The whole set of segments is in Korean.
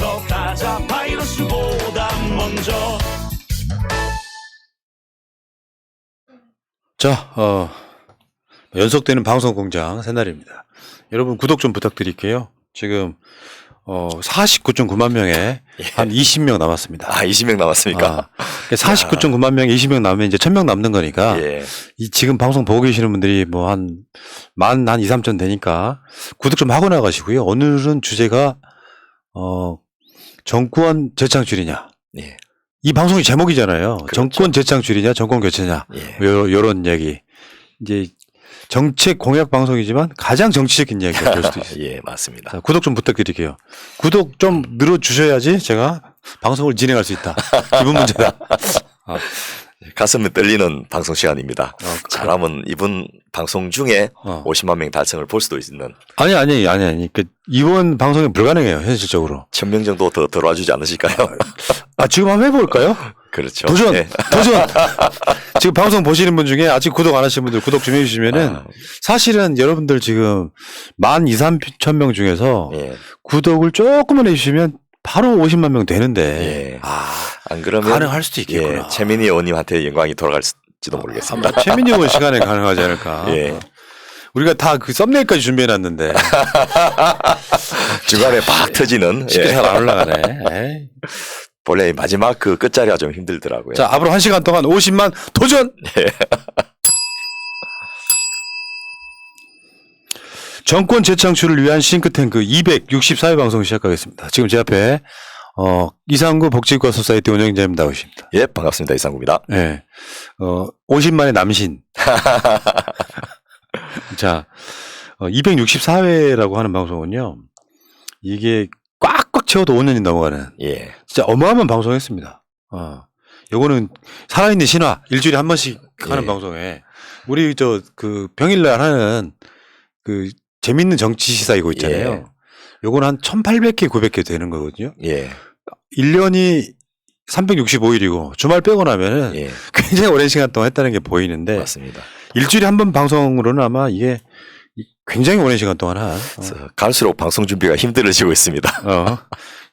먼저 가자 바이러스보다 먼저. 자, 연속되는 방송 공장 새날입니다. 여러분 구독 좀 부탁드릴게요. 지금 49.9만 명에 한 20명 남았습니다. 아, 20명 남았습니까? 49.9만 명에 20명 남으면 이제 1000명 남는 거니까 예. 지금 방송 보고 계시는 분들이 뭐 한 2, 3천 되니까 구독 좀 하고 나가시고요. 오늘은 주제가 정권 재창출이냐. 예. 이 방송이 제목이잖아요. 그렇죠. 정권 재창출이냐, 정권 교체냐. 예. 요런 얘기. 이제 정책 공약 방송이지만 가장 정치적인 이야기가 될 수도 있어요. 예, 맞습니다. 자, 구독 좀 부탁드릴게요. 구독 좀 늘어주셔야지 제가 방송을 진행할 수 있다. 기분 문제다. 가슴이 떨리는 방송 시간입니다. 그래. 잘하면 이번 방송 중에 어. 50만 명 달성을 볼 수도 있는. 아니. 이번 방송이 불가능해요, 현실적으로. 1000명 정도 더 들어와 주지 않으실까요? 지금 한번 해볼까요? 그렇죠. 도전! 예. 도전! 지금 방송 보시는 분 중에 아직 구독 안 하신 분들 구독 좀 해주시면은 사실은 여러분들 지금 12,000 명 중에서 예. 구독을 조금만 해주시면 바로 50만 명 되는데. 예. 안 그러면 가능할 수도 있겠구나. 예, 최민희 의원님한테 영광이 돌아갈지도 모르겠습니다. 최민희 의원 시간에 가능하지 않을까. 예. 우리가 다 그 썸네일까지 준비해놨는데. 중간에 팍 터지는. 쉽게 예. 잘 안 올라가네. 에이. 원래 마지막 그 끝자리가 좀 힘들더라고요. 자, 앞으로 1시간 동안 50만 도전! 정권 재창출을 위한 싱크탱크 264회 방송 시작하겠습니다. 지금 제 앞에 이상구 복지과 소사이티 운영자님 나오십니다. 예, 반갑습니다. 이상구입니다. 네. 50만의 남신. 자, 264회라고 하는 방송은요. 이게 꽉꽉 채워도 5년이 넘어가는 예. 진짜 어마어마한 방송했습니다. 요거는 살아있는 신화 일주일에 한 번씩 하는 예. 방송에 우리 그 평일날 하는 그 재밌는 정치 시사 이거 있잖아요. 예. 요거는 한 1800개, 900개 되는 거거든요. 예. 1년이 365일이고 주말 빼고 나면은 예. 굉장히 오랜 시간 동안 했다는 게 보이는데 맞습니다. 일주일에 한 번 방송으로는 아마 이게 굉장히 오랜 시간 동안 그래서 갈수록 방송 준비가 힘들어지고 있습니다.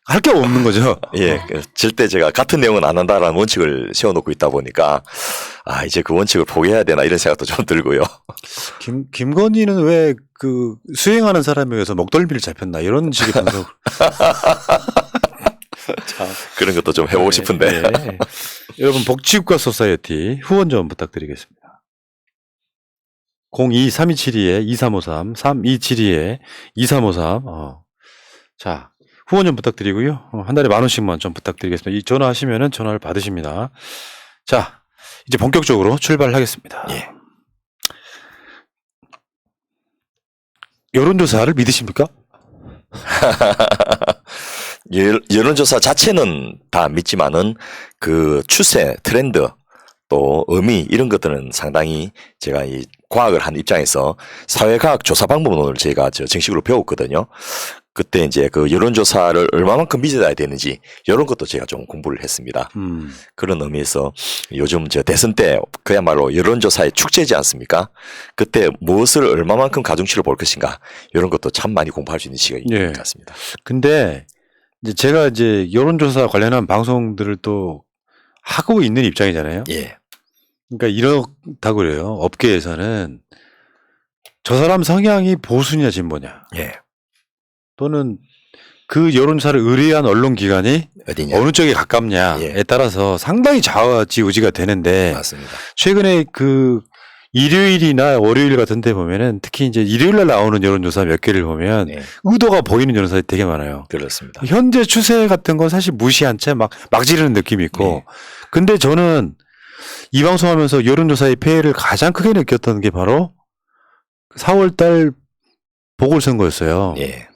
할 게 없는 거죠. 예. 절대 제가 같은 내용은 안 한다라는 원칙을 세워놓고 있다 보니까 이제 그 원칙을 포기해야 되나 이런 생각도 좀 들고요. 김건희는 왜 그 수행하는 사람에 의해서 목덜미를 잡혔나 이런 식의 방송. 그런 것도 좀 해보고 싶은데. 네. 여러분 복지국가 소사이어티 후원 좀 부탁드리겠습니다. 02-3272-2353 3272-2353 자 후원 좀 부탁드리고요. 한 달에 10,000원씩만 좀 부탁드리겠습니다. 이 전화하시면은 전화를 받으십니다. 자 이제 본격적으로 출발하겠습니다. 예. 여론조사를 믿으십니까? 여론조사 자체는 다 믿지만은 그 추세, 트렌드, 또 의미 이런 것들은 상당히 제가 이 과학을 한 입장에서 사회과학 조사 방법론을 제가 정식으로 배웠거든요. 그때 이제 그 여론조사를 얼마만큼 믿어야 되는지 이런 것도 제가 좀 공부를 했습니다. 그런 의미에서 요즘 대선 때 그야말로 여론조사의 축제지 않습니까? 그때 무엇을 얼마만큼 가중치를 볼 것인가 이런 것도 참 많이 공부할 수 있는 시간인 예. 것 같습니다. 근데 이제 제가 이제 여론조사 관련한 방송들을 또 하고 있는 입장이잖아요. 예. 그러니까 이렇다고 그래요. 업계에서는 저 사람 성향이 보수냐 진보냐 예. 또는 그 여론조사를 의뢰한 언론기관이 어디냐? 어느 쪽에 가깝냐에 예. 따라서 상당히 좌지우지가 되는데 맞습니다. 최근에 그 일요일이나 월요일 같은 데 보면은 특히 이제 일요일날 나오는 여론조사 몇 개를 보면 예. 의도가 보이는 여론조사들이 되게 많아요. 그렇습니다. 현재 추세 같은 건 사실 무시한 채 막 지르는 느낌이 있고 네. 근데 저는 이 방송하면서 여론조사의 폐해를 가장 크게 느꼈던 게 바로 4월달 보궐선거였어요. 예.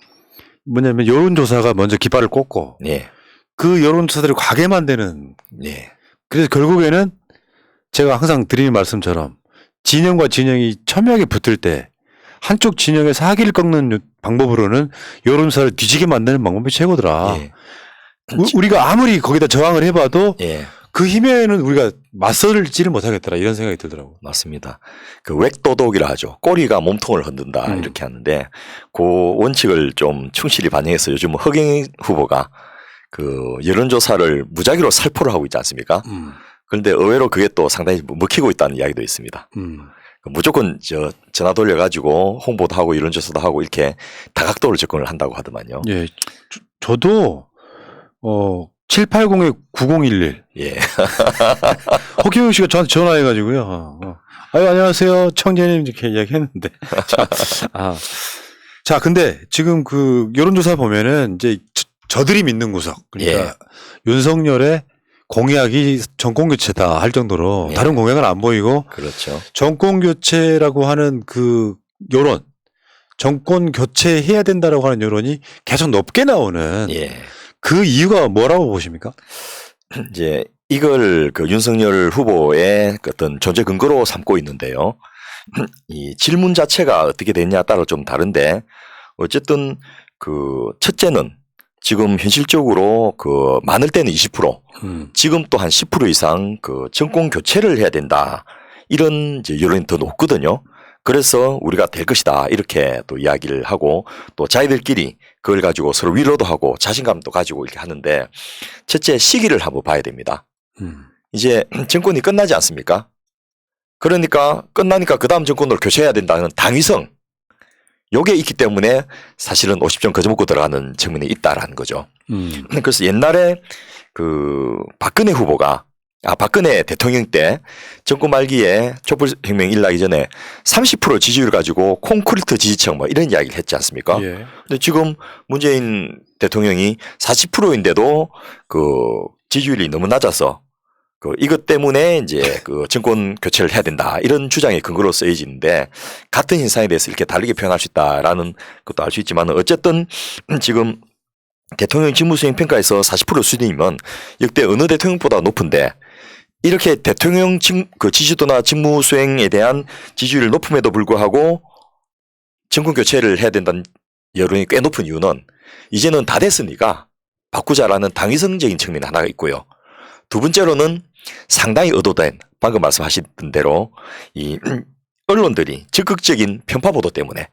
뭐냐면 여론조사가 먼저 깃발을 꽂고 예. 그 여론조사들을 과게 만드는 예. 그래서 결국에는 제가 항상 드리는 말씀처럼 진영과 진영이 첨예하게 붙을 때 한쪽 진영의 사기를 꺾는 방법으로는 여론조사를 뒤지게 만드는 방법이 최고더라. 예. 우리가 아무리 거기다 저항을 해봐도 예. 그 힘에는 우리가 맞설지를 못하겠더라 이런 생각이 들더라고. 맞습니다. 그 웩도독이라 하죠. 꼬리가 몸통을 흔든다 이렇게 하는데 그 원칙을 좀 충실히 반영해서 요즘 허경영 후보가 그 여론조사를 무작위로 살포를 하고 있지 않습니까? 그런데 의외로 그게 또 상당히 먹히고 있다는 이야기도 있습니다. 무조건 전화 돌려가지고 홍보도 하고 여론조사도 하고 이렇게 다각도로 접근을 한다고 하더만요. 예, 저도 780-9011 예. 허경영 씨가 저한테 전화해가지고요. 아유, 안녕하세요, 청재님 이렇게 이야기했는데. 자, 근데 지금 그 여론조사 보면은 이제 저들이 믿는 구석, 그러니까 윤석열의 공약이 정권 교체다 할 정도로 예. 다른 공약은 안 보이고, 그렇죠. 정권 교체라고 하는 그 여론, 정권 교체해야 된다라고 하는 여론이 계속 높게 나오는 예. 그 이유가 뭐라고 보십니까? 이제 이걸 그 윤석열 후보의 어떤 존재 근거로 삼고 있는데요. 이 질문 자체가 어떻게 됐냐에 따라 좀 다른데 어쨌든 그 첫째는 지금 현실적으로 그 많을 때는 20%, 지금 또 한 10% 이상 그 정권 교체를 해야 된다. 이런 이제 여론이 더 높거든요. 그래서 우리가 될 것이다. 이렇게 또 이야기를 하고 또 자기들끼리 그걸 가지고 서로 위로도 하고 자신감도 가지고 이렇게 하는데 첫째 시기를 한번 봐야 됩니다. 이제 정권이 끝나지 않습니까? 그러니까 끝나니까 그 다음 정권으로 교체해야 된다는 당위성. 요게 있기 때문에 사실은 50점 거저먹고 들어가는 측면이 있다라는 거죠. 그래서 옛날에 그 박근혜 후보가 박근혜 대통령 때 정권 말기에 촛불혁명 일어나기 전에 30% 지지율 가지고 콘크리트 지지층 뭐 이런 이야기를 했지 않습니까? 예. 근데 지금 문재인 대통령이 40%인데도 그 지지율이 너무 낮아서 그 이것 때문에 이제 그 정권 교체를 해야 된다 이런 주장의 근거로 쓰여지는데 같은 현상에 대해서 이렇게 다르게 표현할 수 있다라는 것도 알 수 있지만 어쨌든 지금 대통령 직무수행 평가에서 40% 수준이면 역대 어느 대통령보다 높은데 이렇게 대통령 그 지지도나 직무수행에 대한 지지율이 높음에도 불구하고 정권 교체를 해야 된다는 여론이 꽤 높은 이유는 이제는 다 됐으니까 바꾸자라는 당위성적인 측면이 하나가 있고요. 두 번째로는 상당히 의도된 방금 말씀하신 대로 이 언론들이 적극적인 편파 보도 때문에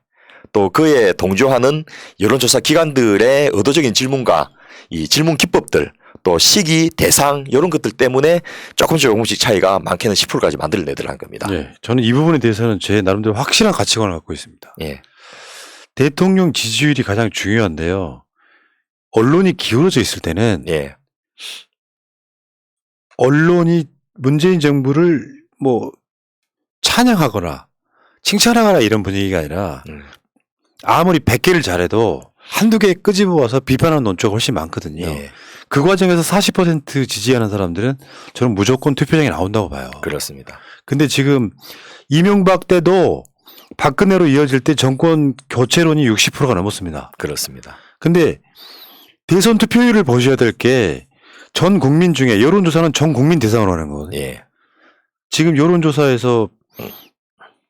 또 그에 동조하는 여론조사 기관들의 의도적인 질문과 이 질문 기법들 또 시기, 대상 이런 것들 때문에 조금씩 차이가 많게는 10%까지 만들어내더라는 겁니다. 네, 저는 이 부분에 대해서는 제 나름대로 확실한 가치관을 갖고 있습니다. 예. 대통령 지지율이 가장 중요한데요. 언론이 기울어져 있을 때는 예. 언론이 문재인 정부를 뭐 찬양하거나 칭찬하거나 이런 분위기가 아니라 아무리 100개를 잘해도 한두 개 끄집어와서 비판하는 논조가 훨씬 많거든요. 예. 그 과정에서 40% 지지하는 사람들은 저는 무조건 투표장에 나온다고 봐요. 그렇습니다. 근데 지금 이명박 때도 박근혜로 이어질 때 정권 교체론이 60%가 넘었습니다. 그렇습니다. 근데 대선 투표율을 보셔야 될 게 전 국민 중에 여론조사는 전 국민 대상으로 하는 거거든요. 예. 지금 여론조사에서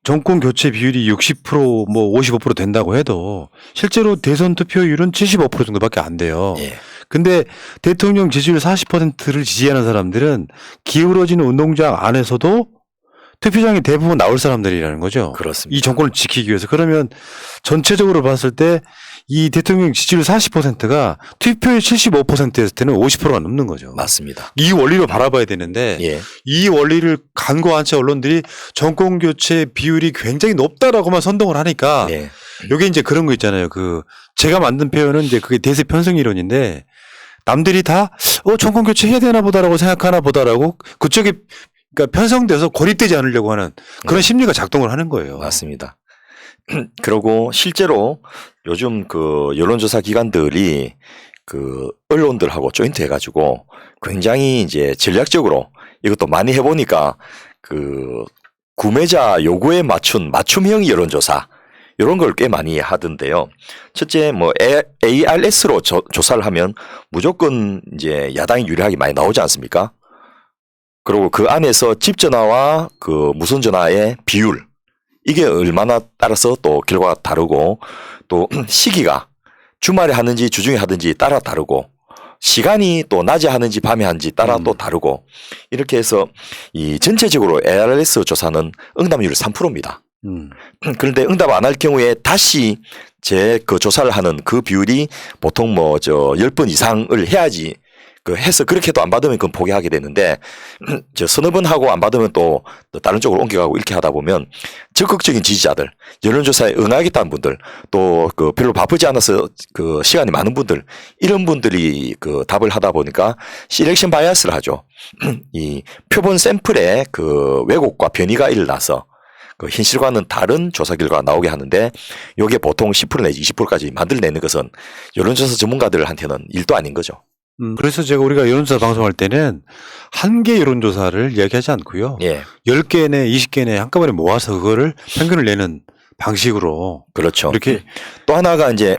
정권 교체 비율이 60% 뭐 55% 된다고 해도 실제로 대선 투표율은 75% 정도밖에 안 돼요. 예. 근데 대통령 지지율 40%를 지지하는 사람들은 기울어지는 운동장 안에서도 투표장에 대부분 나올 사람들이라는 거죠. 그렇습니다. 이 정권을 지키기 위해서. 그러면 전체적으로 봤을 때 이 대통령 지지율 40%가 투표율 75%였을 때는 50%가 넘는 거죠. 맞습니다. 이 원리로 바라봐야 되는데 예. 이 원리를 간과한 채 언론들이 정권 교체 비율이 굉장히 높다라고만 선동을 하니까 예. 이게 이제 그런 거 있잖아요. 그 제가 만든 표현은 이제 그게 대세 편승 이론인데 남들이 다 정권 교체 해야 되나 보다라고 생각하나 보다라고 그쪽에 그러니까 편성돼서 고립되지 않으려고 하는 그런 심리가 작동을 하는 거예요. 맞습니다. 그리고 실제로 요즘 그 여론조사 기관들이 그 언론들하고 조인트 해가지고 굉장히 이제 전략적으로 이것도 많이 해보니까 그 구매자 요구에 맞춘 맞춤형 여론조사 이런 걸 꽤 많이 하던데요. 첫째 뭐 ARS로 조사를 하면 무조건 이제 야당이 유리하게 많이 나오지 않습니까? 그리고 그 안에서 집 전화와 그 무선 전화의 비율 이게 얼마나 따라서 또 결과가 다르고 또 시기가 주말에 하는지 주중에 하든지 따라 다르고 시간이 또 낮에 하는지 밤에 하는지 따라 또 다르고 이렇게 해서 이 전체적으로 ARS 조사는 응답률 3%입니다. 그런데 응답 안 할 경우에 다시 제 그 조사를 하는 그 비율이 보통 10번 이상을 해야지 해서 그렇게도 안 받으면 그건 포기하게 되는데 서너 번 하고 안 받으면 또 다른 쪽으로 옮겨가고 이렇게 하다 보면 적극적인 지지자들, 여론조사에 응하겠다는 분들, 또 별로 바쁘지 않아서 시간이 많은 분들, 이런 분들이 답을 하다 보니까 시렉션 바이어스를 하죠. 이 표본 샘플에 왜곡과 변이가 일어나서 현실과는 다른 조사 결과가 나오게 하는데, 요게 보통 10% 내지 20%까지 만들어내는 것은 여론조사 전문가들한테는 일도 아닌 거죠. 그래서 우리가 여론조사 방송할 때는 한 개 여론조사를 이야기하지 않고요. 예. 10개 내 20개 내 한꺼번에 모아서 그거를 평균을 내는 방식으로. 그렇죠. 이렇게 또 하나가 이제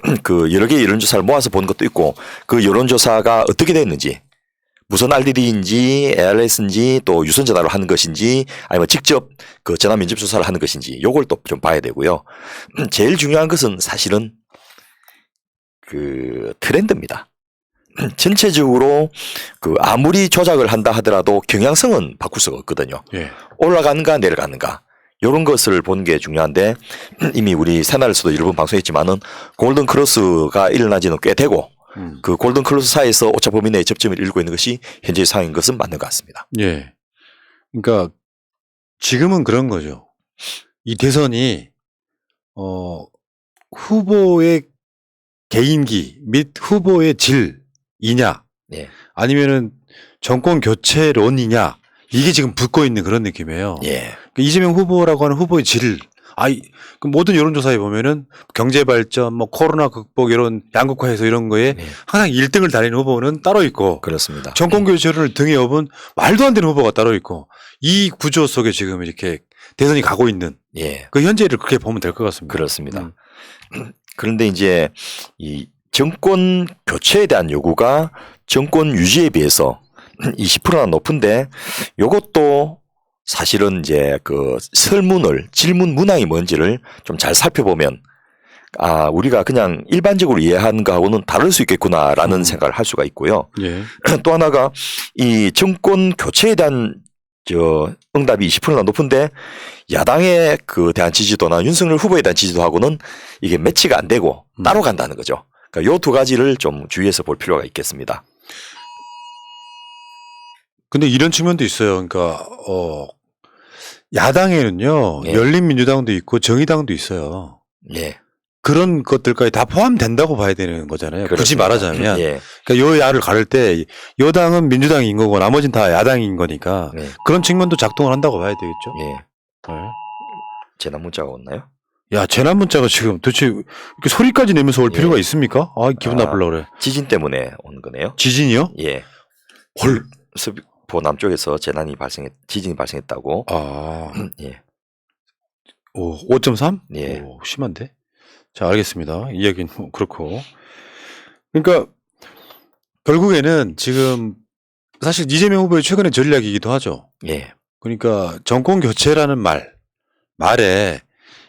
여러 개의 여론조사를 모아서 보는 것도 있고, 그 여론조사가 어떻게 됐는지, 무선 RDD인지 ARS인지 또 유선전화로 하는 것인지 아니면 직접 전화 면접 조사를 하는 것인지 요걸 또 좀 봐야 되고요. 제일 중요한 것은 사실은 트렌드입니다. 전체적으로 아무리 조작을 한다 하더라도 경향성은 바꿀 수가 없거든요. 예. 올라가는가 내려가는가 이런 것을 보는 게 중요한데, 이미 우리 새날에서도 여러 번 방송했지만은 골든 크로스가 일어나지는 꽤 되고 그 골든 크로스 사이에서 오차 범위 내의 접점을 이루고 있는 것이 현재의 상황인 것은 맞는 것 같습니다. 예. 그러니까 지금은 그런 거죠. 이 대선이 후보의 개인기 및 후보의 질이냐, 예. 아니면은 정권 교체론이냐, 이게 지금 붙고 있는 그런 느낌이에요. 예. 그러니까 이재명 후보라고 하는 후보의 질, 그 모든 여론조사에 보면은 경제 발전, 코로나 극복 이런 양극화해서 이런 거에 네. 항상 1등을 달리는 후보는 따로 있고, 그렇습니다. 정권 교체론을 등에 업은 말도 안 되는 후보가 따로 있고, 이 구조 속에 지금 이렇게 대선이 가고 있는 예. 그 현재를 그렇게 보면 될 것 같습니다. 그렇습니다. 그런데 이제 이 정권 교체에 대한 요구가 정권 유지에 비해서 20%나 높은데, 요것도 사실은 이제 질문 문항이 뭔지를 좀 잘 살펴보면, 우리가 그냥 일반적으로 이해하는 거하고는 다를 수 있겠구나라는 생각을 할 수가 있고요. 예. 또 하나가 이 정권 교체에 대한 응답이 20%나 높은데, 야당에 대한 지지도나 윤석열 후보에 대한 지지도하고는 이게 매치가 안 되고 따로 간다는 거죠. 그러니까 요 두 가지를 좀 주의해서 볼 필요가 있겠습니다. 근데 이런 측면도 있어요. 그러니까 야당에는요, 예. 열린민주당도 있고 정의당도 있어요. 예. 그런 것들까지 다 포함된다고 봐야 되는 거잖아요. 굳이 그렇습니다. 말하자면. 예. 그러니까 여야를 가를 때 여당은 민주당인 거고 나머지는 다 야당인 거니까 예. 그런 측면도 작동을 한다고 봐야 되겠죠. 예. 네. 재난 문자가 왔나요? 야, 재난 문자가 지금 도대체 이렇게 소리까지 내면서 올 예. 필요가 있습니까? 기분 나쁘려고 그래. 지진 때문에 온 거네요. 지진이요? 예. 헐. 서귀포 남쪽에서 지진이 발생했다고. 예. 5.3? 예. 심한데? 자, 알겠습니다. 이야기는 그렇고. 그러니까 결국에는 지금 사실 이재명 후보의 최근의 전략이기도 하죠. 예. 그러니까 정권 교체라는 말에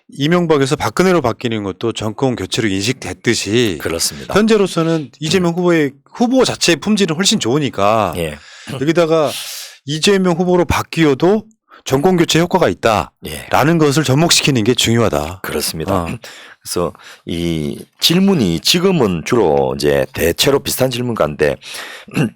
이명박에서 박근혜로 바뀌는 것도 정권 교체로 인식됐듯이 그렇습니다. 현재로서는 이재명 후보의 후보 자체의 품질은 훨씬 좋으니까 예. 여기다가 이재명 후보로 바뀌어도 정권 교체 효과가 있다라는 예. 것을 접목시키는 게 중요하다. 그렇습니다. 그래서 이 질문이 지금은 주로 이제 대체로 비슷한 질문가인데,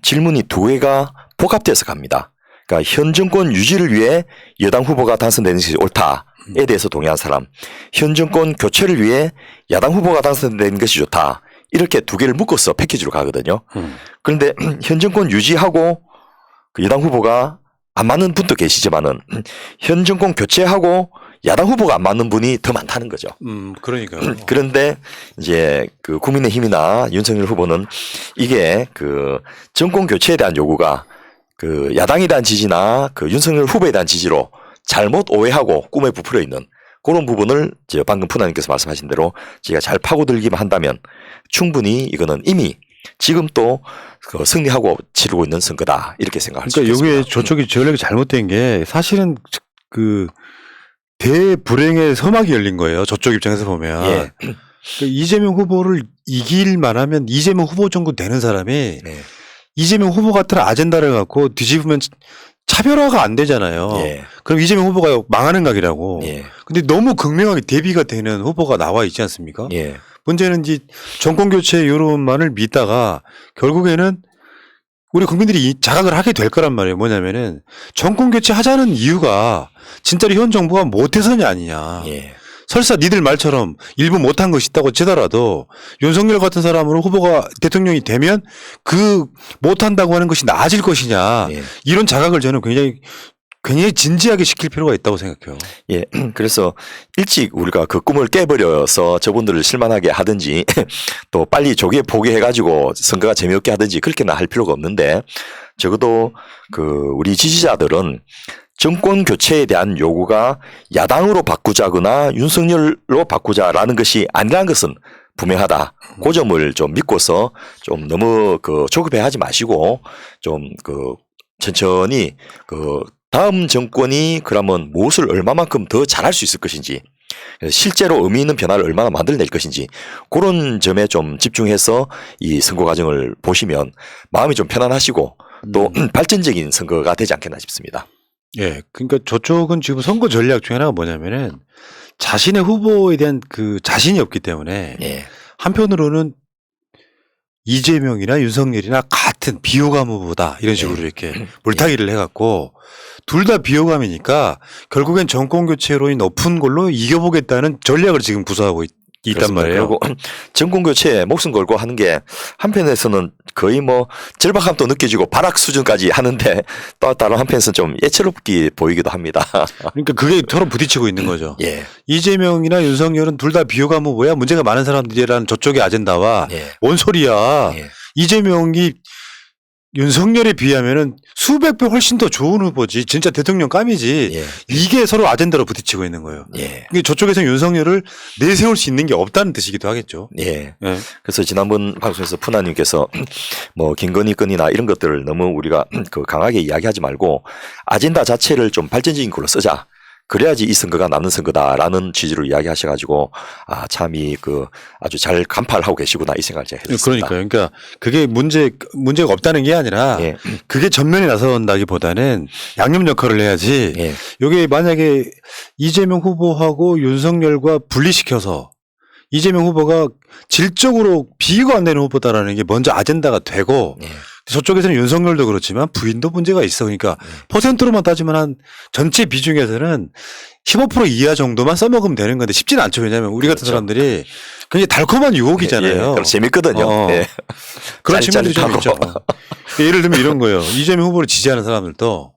질문이 두 개가 복합돼서 갑니다. 그러니까 현 정권 유지를 위해 여당 후보가 당선되는 것이 옳다에 대해서 동의한 사람, 현 정권 교체를 위해 야당 후보가 당선되는 것이 좋다, 이렇게 두 개를 묶어서 패키지로 가거든요. 그런데 현 정권 유지하고 여당 후보가 안 맞는 분도 계시지만은 현 정권 교체하고 야당 후보가 안 맞는 분이 더 많다는 거죠. 그러니까요. 그런데 이제 국민의힘이나 윤석열 후보는 이게 정권 교체에 대한 요구가 야당에 대한 지지나 윤석열 후보에 대한 지지로 잘못 오해하고 꿈에 부풀어 있는 그런 부분을 방금 푸나님께서 말씀하신 대로 제가 잘 파고들기만 한다면 충분히 이거는 이미 지금 또 승리하고 치르고 있는 선거다, 이렇게 생각할 수 있습니다. 그러니까 여기에 저쪽이 전략이 잘못된 게 사실은 대불행의 서막이 열린 거예요. 저쪽 입장에서 보면. 예. 그러니까 이재명 후보를 이길 만하면 이재명 후보 정도 되는 사람이 네. 이재명 후보 같은 아젠다를 갖고 뒤집으면 차별화가 안 되잖아요. 예. 그럼 이재명 후보가 망하는 각이라고. 예. 근데 너무 극명하게 대비가 되는 후보가 나와 있지 않습니까? 예. 문제는 이제 정권 교체 여론만을 믿다가 결국에는 우리 국민들이 자각을 하게 될 거란 말이에요. 뭐냐면은 정권 교체 하자는 이유가 진짜로 현 정부가 못해서냐 아니냐. 예. 설사 니들 말처럼 일부 못한 것이 있다고 치더라도 윤석열 같은 사람으로 후보가 대통령이 되면 그 못한다고 하는 것이 나아질 것이냐. 예. 이런 자각을 저는 굉장히 진지하게 시킬 필요가 있다고 생각해요. 예. 그래서 일찍 우리가 그 꿈을 깨버려서 저분들을 실망하게 하든지 또 빨리 조기에 포기해가지고 선거가 재미없게 하든지 그렇게는 할 필요가 없는데 적어도 그 우리 지지자들은 정권 교체에 대한 요구가 야당으로 바꾸자거나 윤석열로 바꾸자라는 것이 아니라는 것은 분명하다. 그 점을 좀 믿고서 좀 너무 그 조급해하지 마시고 좀 그 천천히 그 다음 정권이 그러면 무엇을 얼마만큼 더 잘할 수 있을 것인지 실제로 의미 있는 변화를 얼마나 만들어낼 것인지 그런 점에 좀 집중해서 이 선거 과정을 보시면 마음이 좀 편안하시고 또 발전적인 선거가 되지 않겠나 싶습니다. 예. 그러니까 저쪽은 지금 선거 전략 중에 하나가 뭐냐면은 자신의 후보에 대한 그 자신이 없기 때문에 예. 한편으로는 이재명이나 윤석열이나 같은 비호감 후보다 이런 식으로 이렇게 물타기를 해갖고 둘 다 비호감이니까 결국엔 정권 교체로인 높은 걸로 이겨보겠다는 전략을 지금 구사하고 있단 말이에요. 그리고 정권 교체에 목숨 걸고 하는 게 한편에서는 거의 뭐 절박함도 느껴지고 발악 수준까지 하는데 또 다른 한편에서는 좀 예체롭게 보이기도 합니다. 그러니까 그게 서로 부딪히고 있는 거죠. 예. 이재명이나 윤석열은 둘 다 비호감 후보야 문제가 많은 사람들이라는 저쪽의 아젠다와 예. 뭔 소리야. 예. 이재명이 윤석열에 비하면은 수백 배 훨씬 더 좋은 후보지. 진짜 대통령 감이지. 예. 이게 서로 아젠다로 부딪히고 있는 거예요. 예. 근데 저쪽에서는 윤석열을 내세울 수 있는 게 없다는 뜻이기도 하겠죠. 예. 예. 그래서 지난번 방송에서 푸나님께서 뭐 김건희 건이나 이런 것들을 너무 우리가 그 강하게 이야기하지 말고 아젠다 자체를 좀 발전적인 걸로 쓰자. 그래야지 이 선거가 남는 선거다라는 취지로 이야기하셔가지고 아 참이 그 아주 잘 간파하고 계시구나 이 생각을 제가 했습니다. 그러니까 그게 문제가 없다는 게 아니라 예. 그게 전면에 나선다기보다는 양념 역할을 해야지. 예. 이게 만약에 이재명 후보하고 윤석열과 분리시켜서 이재명 후보가 질적으로 비교가 안 되는 후보다라는 게 먼저 아젠다가 되고 예. 저쪽에서는 윤석열도 그렇지만 부인도 문제가 있어. 그러니까 퍼센트로만 따지면 한 전체 비중에서는 15% 이하 정도만 써먹으면 되는 건데 쉽지는 않죠. 왜냐하면 우리 같은 그렇죠. 사람들이 굉장히 달콤한 유혹이잖아요. 예. 재밌거든요. 예. 그런 친구들이 좀 짜릿짜릿하고. 있죠. 예를 들면 이런 거예요. 이재명 후보를 지지하는 사람들도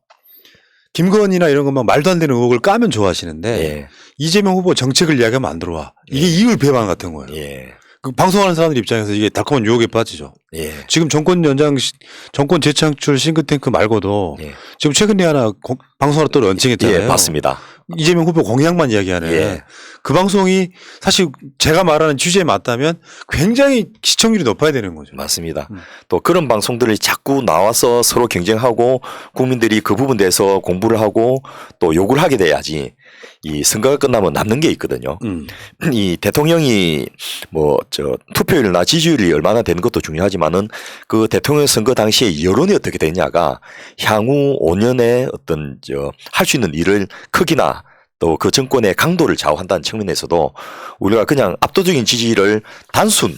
김건희나 이런 거 막 말도 안 되는 의혹을 까면 좋아하시는데 예. 이재명 후보 정책을 이야기하면 안 들어와. 이게 이율 배반 같은 거예요. 예. 그 방송하는 사람들 입장에서 이게 달콤한 유혹에 빠지죠. 예. 지금 정권 재창출 싱크탱크 말고도 예. 지금 최근에 하나 방송하러 또 런칭했잖아요. 예, 맞습니다. 이재명 후보 공약만 이야기하는 예. 그 방송이 사실 제가 말하는 취지에 맞다면 굉장히 시청률이 높아야 되는 거죠. 맞습니다. 또 그런 방송들이 자꾸 나와서 서로 경쟁하고 국민들이 그 부분에 대해서 공부를 하고 또 욕을 하게 돼야지 이 선거가 끝나면 남는 게 있거든요. 이 대통령이 뭐 투표율이나 지지율이 얼마나 되는 것도 중요하지만은 그 대통령 선거 당시에 여론이 어떻게 되냐가 향후 5년의 어떤 할 수 있는 일을 크기나 또 그 정권의 강도를 좌우한다는 측면에서도 우리가 그냥 압도적인 지지를 단순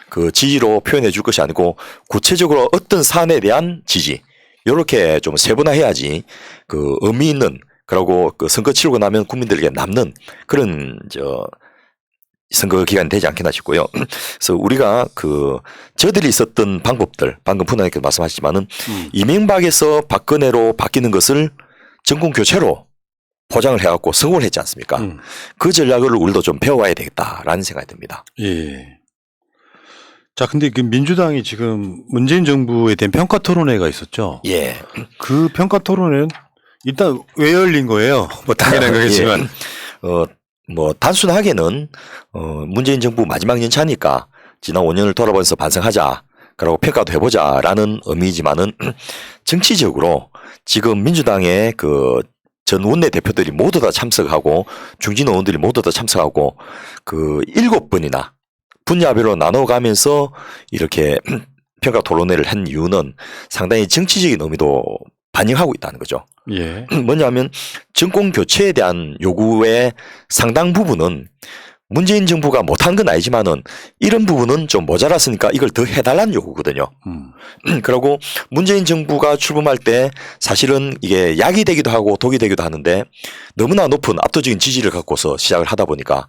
그 지지로 표현해 줄 것이 아니고 구체적으로 어떤 사안에 대한 지지 이렇게 좀 세분화해야지 그 의미 있는 그러고 그 선거 치르고 나면 국민들에게 남는 그런 선거 기간이 되지 않겠나 싶고요. 그래서 우리가 저들이 있었던 방법들 방금 푸나님께서 말씀하셨지만은 이명박에서 박근혜로 바뀌는 것을 정권 교체로 포장을 해갖고 성공을 했지 않습니까? 그 전략을 우리도 좀 배워와야 되겠다라는 생각이 듭니다. 예. 자, 근데 그 민주당이 지금 문재인 정부에 대한 평가 토론회가 있었죠. 예. 그 평가 토론회는 일단 왜 열린 거예요? 뭐 당연한 거겠지만. 예. 뭐 단순하게는 문재인 정부 마지막 연차니까 지난 5년을 돌아보면서 반성하자. 그리고 평가도 해보자라는 의미지만은 정치적으로 지금 민주당의 전 원내대표들이 모두 다 참석하고 중진 의원들이 모두 다 참석하고 7번이나 분야별로 나눠가면서 이렇게 평가 토론회를 한 이유는 상당히 정치적인 의미도 반영하고 있다는 거죠. 예. 뭐냐면 정권 교체에 대한 요구의 상당 부분은 문재인 정부가 못한 건 아니지만은 이런 부분은 좀 모자랐으니까 이걸 더 해달라는 요구거든요. 그리고 문재인 정부가 출범할 때 사실은 이게 약이 되기도 하고 독이 되기도 하는데 너무나 높은 압도적인 지지를 갖고서 시작을 하다 보니까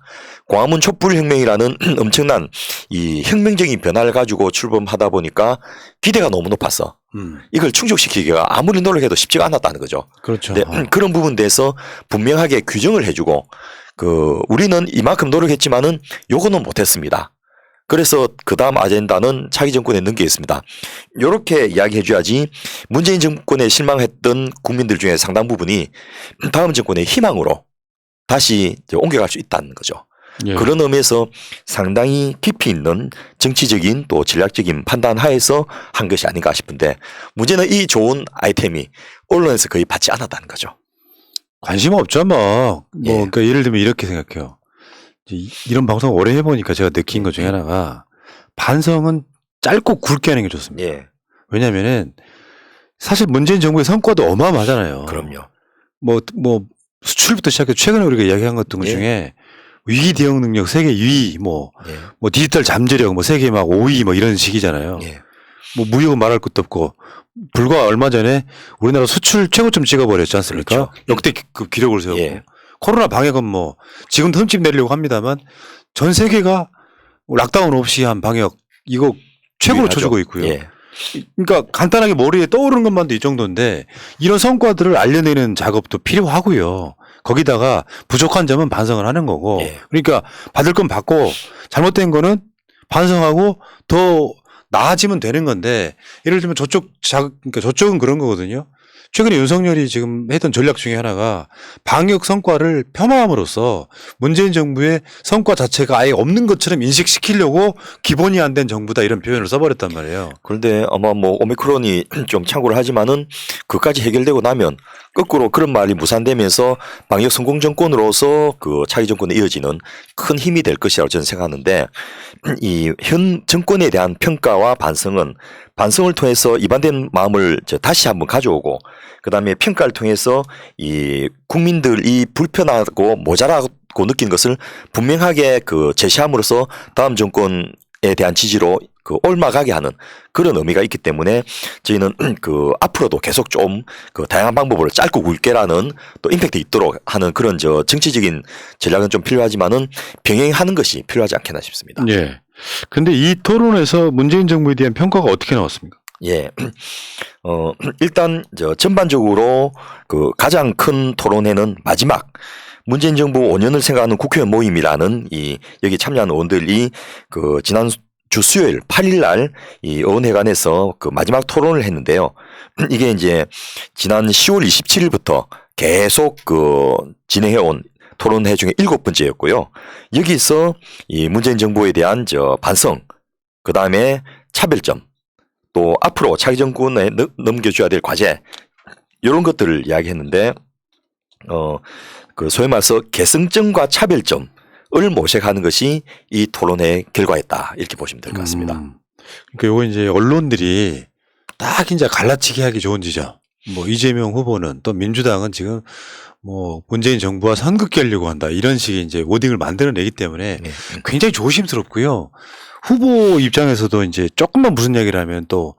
광화문 촛불혁명이라는 엄청난 이 혁명적인 변화를 가지고 출범하다 보니까 기대가 너무 높았어. 이걸 충족시키기가 아무리 노력해도 쉽지가 않았다는 거죠. 그렇죠. 근데 그런 부분에 대해서 분명하게 규정을 해주고 우리는 이만큼 노력했지만은 요거는 못했습니다. 그래서 그 다음 아젠다는 차기 정권에 넘기겠습니다. 요렇게 이야기해줘야지 문재인 정권에 실망했던 국민들 중에 상당 부분이 다음 정권의 희망으로 다시 옮겨갈 수 있다는 거죠. 예. 그런 의미에서 상당히 깊이 있는 정치적인 또 전략적인 판단 하에서 한 것이 아닌가 싶은데 문제는 이 좋은 아이템이 언론에서 거의 받지 않았다는 거죠. 관심 없죠, 뭐. 예. 그러니까 예를 들면 이렇게 생각해요. 이런 방송 오래 해보니까 제가 느낀 것 중에 하나가 반성은 짧고 굵게 하는 게 좋습니다. 예. 왜냐면은 사실 문재인 정부의 성과도 어마어마하잖아요. 그럼요. 뭐 수출부터 시작해서 최근에 우리가 이야기한 것 예. 중에 위기 대응 능력 세계 2위, 뭐 예. 디지털 잠재력, 뭐 세계 막 5위 뭐 이런 식이잖아요. 예. 뭐 무역은 말할 것도 없고 불과 얼마 전에 우리나라 수출 최고점 찍어버렸지 않습니까? 그렇죠. 역대급 기록을 세웠고 예. 코로나 방역은 뭐 지금도 흠집 내려고 합니다만 전 세계가 락다운 없이 한 방역 이거 최고로 유의하죠. 쳐주고 있고요. 예. 그러니까 간단하게 머리에 떠오르는 것만도 이 정도인데 이런 성과들을 알려내는 작업도 필요하고요. 거기다가 부족한 점은 반성을 하는 거고 예. 그러니까 받을 건 받고 잘못된 거는 반성하고 더 나아지면 되는 건데 예를 들면 그러니까 저쪽은 그런 거거든요. 최근에 윤석열이 지금 했던 전략 중에 하나가 방역 성과를 폄하함으로써 문재인 정부의 성과 자체가 아예 없는 것처럼 인식시키려고 기본이 안 된 정부다 이런 표현을 써버렸단 말이에요. 그런데 아마 뭐 오미크론이 좀 참고를 하지만은 그까지 해결되고 나면 거꾸로 그런 말이 무산되면서 방역 성공 정권으로서 차기 정권에 이어지는 큰 힘이 될 것이라고 저는 생각하는데 이 현 정권에 대한 평가와 반성을 통해서 이반된 마음을 다시 한번 가져오고 그다음에 평가를 통해서 이 국민들이 불편하고 모자라고 느낀 것을 분명하게 제시함으로써 다음 정권에 대한 지지로 옮아가게 하는 그런 의미가 있기 때문에 저희는 앞으로도 계속 좀 다양한 방법으로 짧고 굵게라는 또 임팩트 있도록 하는 그런 정치적인 전략은 좀 필요하지만은 병행하는 것이 필요하지 않겠나 싶습니다. 예. 근데 이 토론에서 문재인 정부에 대한 평가가 어떻게 나왔습니까? 예. 일단 전반적으로 가장 큰 토론회는 마지막 문재인 정부 5년을 생각하는 국회의원 모임이라는 여기 참여한 의원들이 지난 주 수요일 8일 날 이 의원회관에서 마지막 토론을 했는데요. 이게 이제 지난 10월 27일부터 계속 진행해온 토론회 중에 7번째였고요. 여기서 이 문재인 정부에 대한 반성, 그 다음에 차별점, 또 앞으로 차기 정권에 넘겨줘야 될 과제 이런 것들을 이야기했는데 소위 말해서 개성점과 차별점을 모색하는 것이 이 토론회의 결과였다 이렇게 보시면 될 것 같습니다. 그러니까 요거 이제 언론들이 딱 이제 갈라치기 하기 좋은 지점. 뭐 이재명 후보는 또 민주당은 지금 뭐 문재인 정부와 선긋기 하려고 한다 이런 식의 이제 워딩을 만들어내기 때문에 굉장히 조심스럽고요. 후보 입장에서도 이제 조금만 무슨 얘기를 하면 또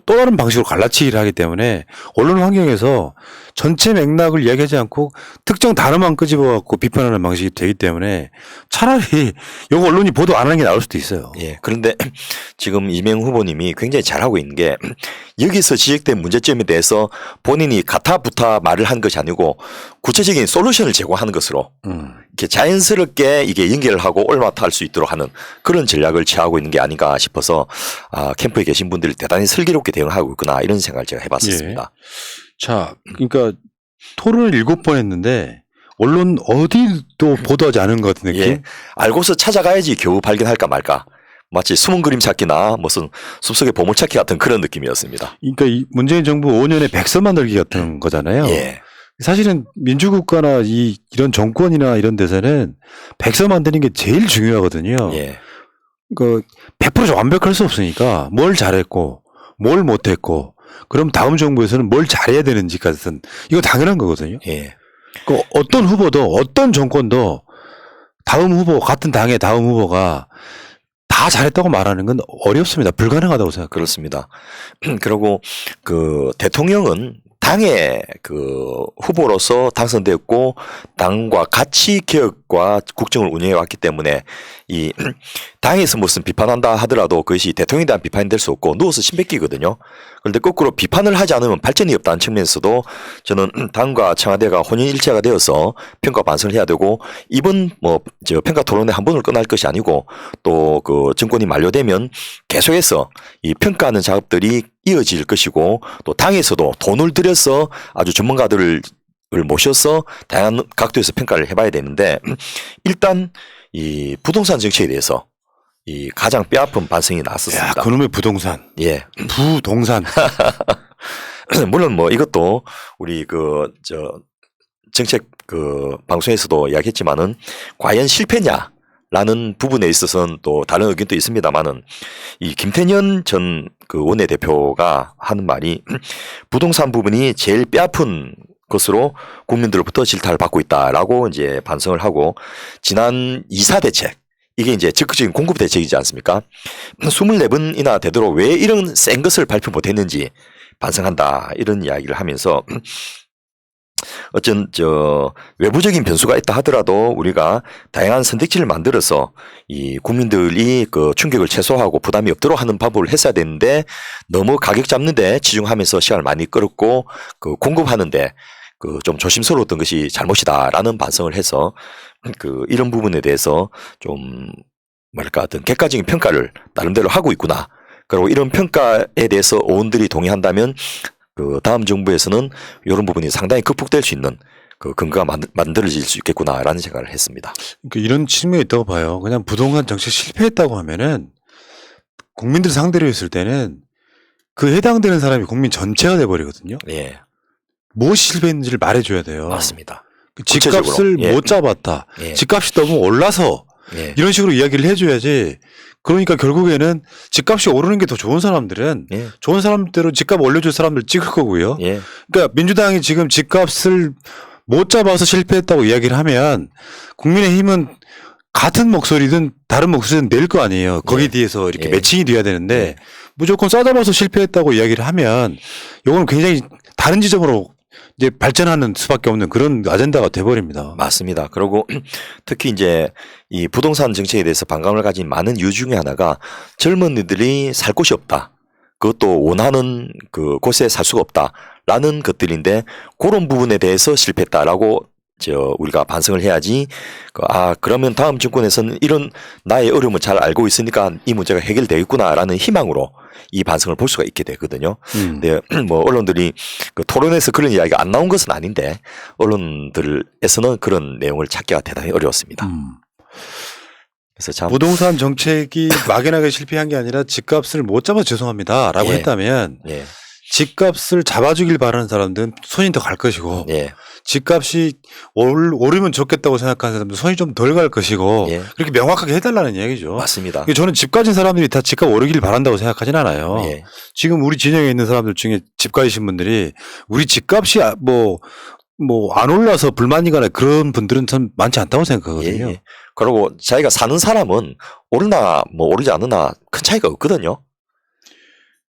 다른 방식으로 갈라치기를 하기 때문에 언론 환경에서 전체 맥락을 이야기하지 않고 특정 단어만 끄집어갖고 비판하는 방식이 되기 때문에 차라리 이거 언론이 보도 안 하는 게 나을 수도 있어요. 예. 그런데 지금 이재명 후보님이 굉장히 잘하고 있는 게 여기서 지적된 문제점에 대해서 본인이 가타부타 말을 한 것이 아니고 구체적인 솔루션을 제공하는 것으로 이렇게 자연스럽게 이게 연결을 하고 올마타할 수 있도록 하는 그런 전략을 취하고 있는 게 아닌가 싶어서 캠프에 계신 분들이 대단히 슬기롭게 대응하고 있구나 이런 생각을 제가 해봤었습니다. 예. 자, 그러니까 토론을 7번 했는데 언론 어디도 보도하지 않은 것 같은 느낌? 예. 알고서 찾아가야지 겨우 발견할까 말까. 마치 숨은 그림 찾기나 무슨 숲속의 보물찾기 같은 그런 느낌이었습니다. 그러니까 이 문재인 정부 5년에 백서 만들기 같은 거잖아요. 예. 사실은 민주국가나 이런 정권이나 이런 데서는 백서 만드는 게 제일 중요하거든요. 예. 100% 완벽할 수 없으니까 뭘 잘했고 뭘 못했고 그럼 다음 정부에서는 뭘 잘해야 되는지 같은 이거 당연한 거거든요. 예. 어떤 후보도 어떤 정권도 다음 후보 같은 당의 다음 후보가 다 잘했다고 말하는 건 어렵습니다. 불가능하다고 생각해요. 그렇습니다. 그리고 그 대통령은 당의 그 후보로서 당선되었고 당과 같이 개혁과 국정을 운영해 왔기 때문에 이 당에서 무슨 비판한다 하더라도 그것이 대통령에 대한 비판이 될 수 없고 누워서 침 뱉기거든요. 그런데 거꾸로 비판을 하지 않으면 발전이 없다는 측면에서도 저는 당과 청와대가 혼연일체가 되어서 평가 반성을 해야 되고 이번 뭐 저 평가 토론회 한 번을 끝날 것이 아니고 또 그 정권이 만료되면 계속해서 이 평가하는 작업들이 이어질 것이고 또 당에서도 돈을 들여서 아주 전문가들을 모셔서 다양한 각도에서 평가를 해봐야 되는데 일단 이 부동산 정책에 대해서 이 가장 뼈아픈 반성이 나왔었습니다. 야, 그놈의 부동산. 예. 부동산. 물론 뭐 이것도 우리 그 저 정책 그 방송에서도 이야기했지만은 과연 실패냐라는 부분에 있어서는 또 다른 의견도 있습니다만은 이 김태년 전 그 원내대표가 하는 말이 부동산 부분이 제일 뼈아픈 것으로 국민들로부터 질타를 받고 있다라고 이제 반성을 하고 지난 2사 대책 이게 이제 적극적인 공급 대책이지 않습니까? 24번이나 되도록 왜 이런 센 것을 발표 못했는지 반성한다 이런 이야기를 하면서 어쩐 외부적인 변수가 있다 하더라도 우리가 다양한 선택지를 만들어서 이 국민들이 그 충격을 최소화하고 부담이 없도록 하는 방법을 했어야 되는데 너무 가격 잡는데 치중하면서 시간을 많이 끌었고 그 공급하는데 그 좀 조심스러웠던 것이 잘못이다라는 반성을 해서 그 이런 부분에 대해서 좀 뭐랄까 어떤 객관적인 평가를 나름대로 하고 있구나. 그리고 이런 평가에 대해서 의원들이 동의한다면 그 다음 정부에서는 이런 부분이 상당히 극복될 수 있는 그 근거가 만들어질 수 있겠구나라는 생각을 했습니다. 그러니까 이런 측면이 있다고 봐요. 그냥 부동산 정책 실패했다고 하면은 국민들 상대로 했을 때는 그 해당되는 사람이 국민 전체가 돼버리거든요. 예, 무엇이 실패했는지를 말해줘야 돼요. 맞습니다. 그 집값을 구체적으로. 예. 못 잡았다. 예. 집값이 너무 올라서 예. 이런 식으로 이야기를 해줘야지. 그러니까 결국에는 집값이 오르는 게 더 좋은 사람들은 예. 좋은 사람대로 집값 올려줄 사람들 찍을 거고요. 예. 그러니까 민주당이 지금 집값을 못 잡아서 실패했다고 이야기를 하면 국민의힘은 같은 목소리든 다른 목소리든 낼 거 아니에요. 거기에 예. 대해서 이렇게 예. 매칭이 돼야 되는데 예. 무조건 싸잡아서 실패했다고 이야기를 하면 이거는 굉장히 다른 지점으로 이제 발전하는 수밖에 없는 그런 아젠다가 돼버립니다. 맞습니다. 그리고 특히 이제 이 부동산 정책에 대해서 반감을 가진 많은 이유 중에 하나가 젊은이들이 살 곳이 없다. 그것도 원하는 그 곳에 살 수가 없다라는 것들인데 그런 부분에 대해서 실패했다라고 우리가 반성을 해야지. 그러면 다음 정권에서는 이런 나의 어려움을 잘 알고 있으니까 이 문제가 해결되겠구나라는 희망으로 이 반성을 볼 수가 있게 되거든요. 근데 뭐 언론들이 그 토론에서 그런 이야기가 안 나온 것은 아닌데 언론들에서는 그런 내용을 찾기가 대단히 어려웠습니다. 그래서 참 부동산 정책이 막연하게 실패한 게 아니라 집값을 못 잡아서 죄송합니다라고 예. 했다면 예. 집값을 잡아주길 바라는 사람들은 손이 더 갈 것이고 예. 집값이 오르면 좋겠다고 생각하는 사람들은 손이 좀 덜 갈 것이고 예. 그렇게 명확하게 해달라는 이야기죠. 맞습니다. 저는 집 가진 사람들이 다 집값 오르길 바란다고 생각하진 않아요. 예. 지금 우리 진영에 있는 사람들 중에 집 가지신 분들이 우리 집값이 뭐 안 올라서 불만이거나 그런 분들은 참 많지 않다고 생각하거든요. 예. 그리고 자기가 사는 사람은 오르나 뭐 오르지 않으나 큰 차이가 없거든요.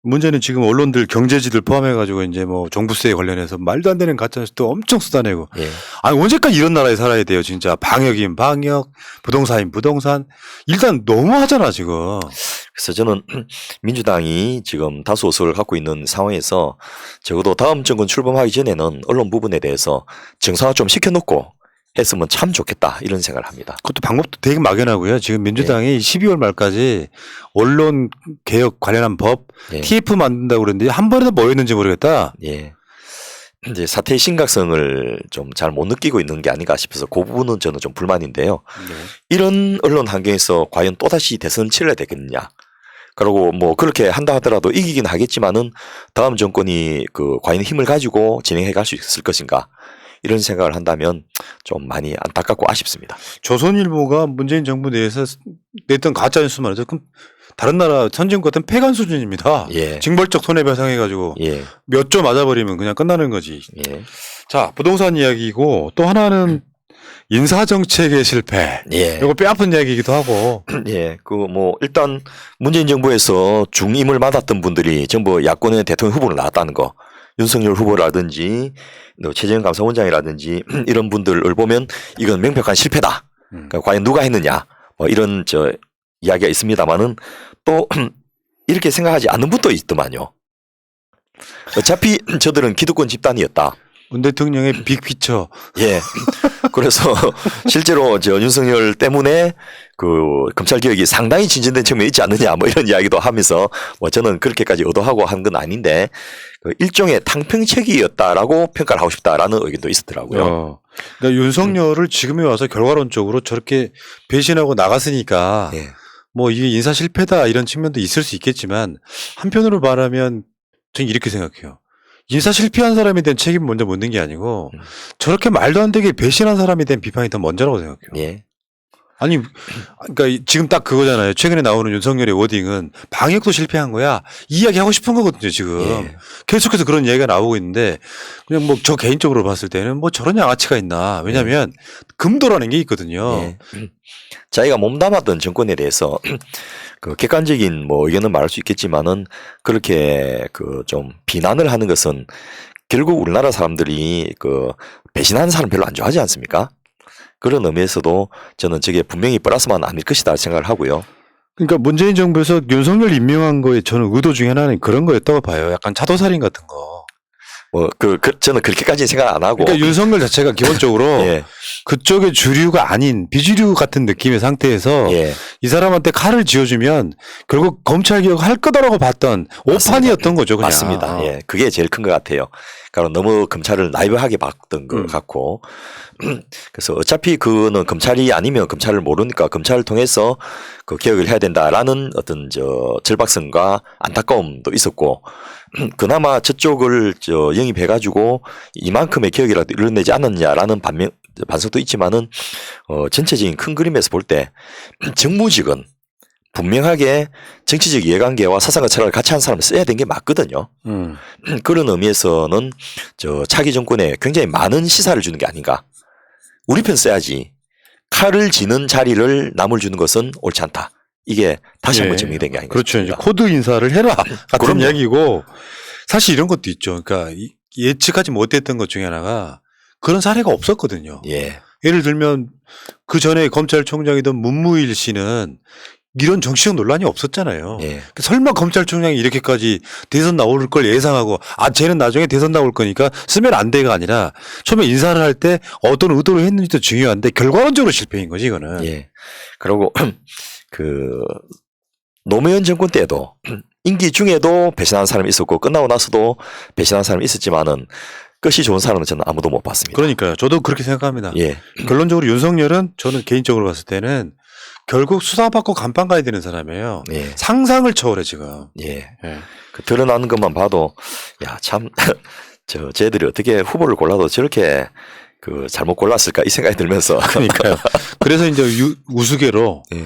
문제는 지금 언론들 경제지들 포함해가지고 이제 뭐 종부세 관련해서 말도 안 되는 가짜뉴스도 엄청 쏟아내고. 예. 아니, 언제까지 이런 나라에 살아야 돼요, 진짜. 방역인 방역, 부동산인 부동산. 일단 너무 하잖아, 지금. 그래서 저는 민주당이 지금 다수 의석을 갖고 있는 상황에서 적어도 다음 정권 출범하기 전에는 언론 부분에 대해서 정상화 좀 시켜놓고 했으면 참 좋겠다 이런 생각을 합니다. 그것도 방법도 되게 막연하고요. 지금 민주당이 12월 말까지 언론 개혁 관련한 법, 예. TF 만든다고 그랬는데 한 번에도 뭐였는지 모르겠다. 예. 이제 사태의 심각성을 좀 잘 못 느끼고 있는 게 아닌가 싶어서 그 부분은 저는 좀 불만인데요. 이런 언론 환경에서 과연 또다시 대선을 치러야 되겠느냐. 그리고 뭐 그렇게 한다 하더라도 이기긴 하겠지만은 다음 정권이 그 과연 힘을 가지고 진행해 갈 수 있을 것인가. 이런 생각을 한다면 좀 많이 안타깝고 아쉽습니다. 조선일보가 문재인 정부 내에서 냈던 가짜뉴스만 해도 그럼 다른 나라 선진국 같은 폐간 수준입니다. 예. 징벌적 손해배상해가지고 예. 몇 조 맞아버리면 그냥 끝나는 거지. 예. 자, 부동산 이야기고 또 하나는 인사정책의 실패. 예. 이거 뼈아픈 이야기이기도 하고. 예, 일단 문재인 정부에서 중임을 맡았던 분들이 전부 야권의 대통령 후보를 나왔다는 거. 윤석열 후보라든지 최재형 감사원장이라든지 이런 분들을 보면 이건 명백한 실패다. 그러니까 과연 누가 했느냐. 뭐 이런 이야기가 있습니다만은 또 이렇게 생각하지 않는 분도 있더만요. 어차피 저들은 기득권 집단이었다. 문 대통령의 빅피처. 예. 그래서 실제로 윤석열 때문에 검찰 개혁이 상당히 진전된 측면이 있지 않느냐 뭐 이런 이야기도 하면서 저는 그렇게까지 의도하고 한 건 아닌데 일종의 탕평책이었다라고 평가를 하고 싶다라는 의견도 있었더라고요. 그러니까 윤석열을 지금에 와서 결과론적으로 저렇게 배신하고 나갔으니까 예. 뭐 이게 인사 실패다 이런 측면도 있을 수 있겠지만 한편으로 말하면 저는 이렇게 생각해요. 인사 실패한 사람에 대한 책임을 먼저 묻는 게 아니고 저렇게 말도 안 되게 배신한 사람에 대한 비판이 더 먼저라고 생각해요. 예. 아니, 그러니까 지금 딱 그거잖아요. 최근에 나오는 윤석열의 워딩은 방역도 실패한 거야. 이 이야기 하고 싶은 거거든요, 지금. 예. 계속해서 그런 이야기가 나오고 있는데 그냥 뭐 저 개인적으로 봤을 때는 뭐 저런 양아치가 있나. 왜냐면 금도라는 게 있거든요. 예. 자기가 몸담았던 정권에 대해서 객관적인 의견은 말할 수 있겠지만은 그렇게 좀 비난을 하는 것은 결국 우리나라 사람들이 배신하는 사람 별로 안 좋아하지 않습니까? 그런 의미에서도 저는 저게 분명히 플러스만 아닐 것이다 생각을 하고요. 그러니까 문재인 정부에서 윤석열 임명한 거에 저는 의도 중에 하나는 그런 거였다고 봐요. 약간 차도살인 같은 거. 저는 그렇게까지는 생각 안 하고. 그러니까 윤석열 자체가 기본적으로 예. 그쪽의 주류가 아닌 비주류 같은 느낌의 상태에서 예. 이 사람한테 칼을 쥐어주면 결국 검찰 개혁 할 거다라고 봤던 오판이었던 거죠. 그냥. 맞습니다. 예. 그게 제일 큰 것 같아요. 그러니까 너무 검찰을 나이브하게 봤던 것 같고. 그래서 어차피 그거는 검찰이 아니면 검찰을 모르니까 검찰을 통해서 개혁을 해야 된다라는 어떤 절박성과 안타까움도 있었고, 그나마 저쪽을 영입해가지고 이만큼의 개혁이라도 이뤄내지 않았냐라는 반성도 있지만은 전체적인 큰 그림에서 볼 때 정무직은 분명하게 정치적 이해관계와 사상과 철학을 같이 한 사람을 써야 되는 게 맞거든요. 그런 의미에서는 차기 정권에 굉장히 많은 시사를 주는 게 아닌가. 우리 편 써야지. 칼을 쥐는 자리를 남을 주는 것은 옳지 않다. 이게 다시 한번 증명된 게 아닌가. 그렇죠. 이제 싶습니다. 코드 인사를 해라 같은 그럼요. 이야기고 사실 이런 것도 있죠. 그러니까 예측하지 못했던 것 중에 하나가 그런 사례가 없었거든요. 예. 예를 들면 그 전에 검찰총장이던 문무일 씨는 이런 정치적 논란이 없었잖아요. 예. 설마 검찰총장이 이렇게까지 대선 나올 걸 예상하고 쟤는 나중에 대선 나올 거니까 쓰면 안 돼가 아니라 처음에 인사를 할 때 어떤 의도로 했는지도 중요한데 결과론적으로 실패인 거지 이거는. 예. 그리고 노무현 정권 때도 임기 중에도 배신한 사람이 있었고 끝나고 나서도 배신한 사람이 있었지만은 끝이 좋은 사람은 저는 아무도 못 봤습니다. 그러니까요. 저도 그렇게 생각합니다. 예. 결론적으로 윤석열은 저는 개인적으로 봤을 때는 결국 수사받고 감방 가야 되는 사람이에요. 예. 상상을 초월해 지금. 예. 예. 드러나는 것만 봐도 참 쟤들이 어떻게 후보를 골라도 저렇게 잘못 골랐을까 이 생각이 들면서 그러니까요. 그래서 이제 우스개로 예.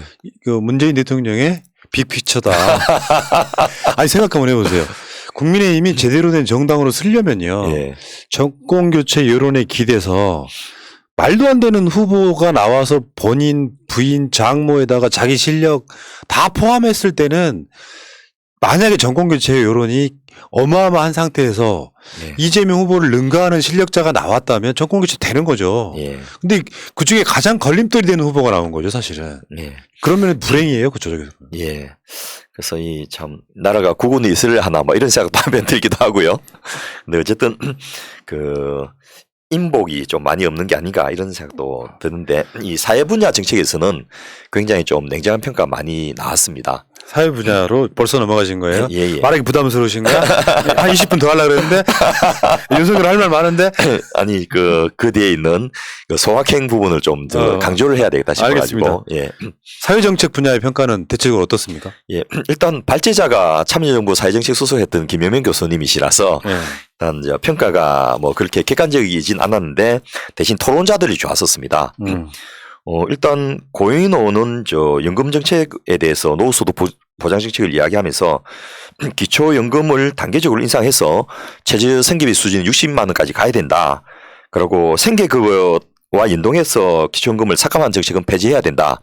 문재인 대통령의 빅피처다. 아니 생각 한번 해보세요. 국민의힘이 제대로 된 정당으로 쓰려면요. 예. 정권 교체 여론에 기대서 말도 안 되는 후보가 나와서 본인, 부인, 장모에다가 자기 실력 다 포함했을 때는 만약에 정권 교체 여론이 어마어마한 상태에서 예. 이재명 후보를 능가하는 실력자가 나왔다면 정권 교체 되는 거죠. 예. 근데 그 중에 가장 걸림돌이 되는 후보가 나온 거죠, 사실은. 예. 그러면 불행이에요, 그쪽에서. 예. 그래서 참 나라가 국운이 있으려 하나 이런 생각도 하면 들기도 하고요. 근데 어쨌든 인복이 좀 많이 없는 게 아닌가 이런 생각도 드는데 이 사회 분야 정책에서는 굉장히 좀 냉정한 평가 많이 나왔습니다. 사회 분야로 벌써 넘어가신 거예요? 예. 말하기 부담스러우신가? 한 20분 더 하려고 그랬는데 윤석열 할 말 많은데 아니 그 뒤에 있는 소확행 부분을 좀 더 강조를 해야 되겠다 싶어가지고 예. 사회정책 분야의 평가는 대체적으로 어떻습니까? 예. 일단 발제자가 참여정부 사회정책 수석했던 김여명 교수님이시라서 예. 일단 평가가 그렇게 객관적이진 않았는데 대신 토론자들이 좋았었습니다. 일단 고용노는 연금 정책에 대해서 노후소득 보장 정책을 이야기하면서 기초연금을 단계적으로 인상해서 최저 생계비 수준 60만 원까지 가야 된다. 그리고 생계급여 연동해서 기초연금을 삭감한 정책은 폐지해야 된다.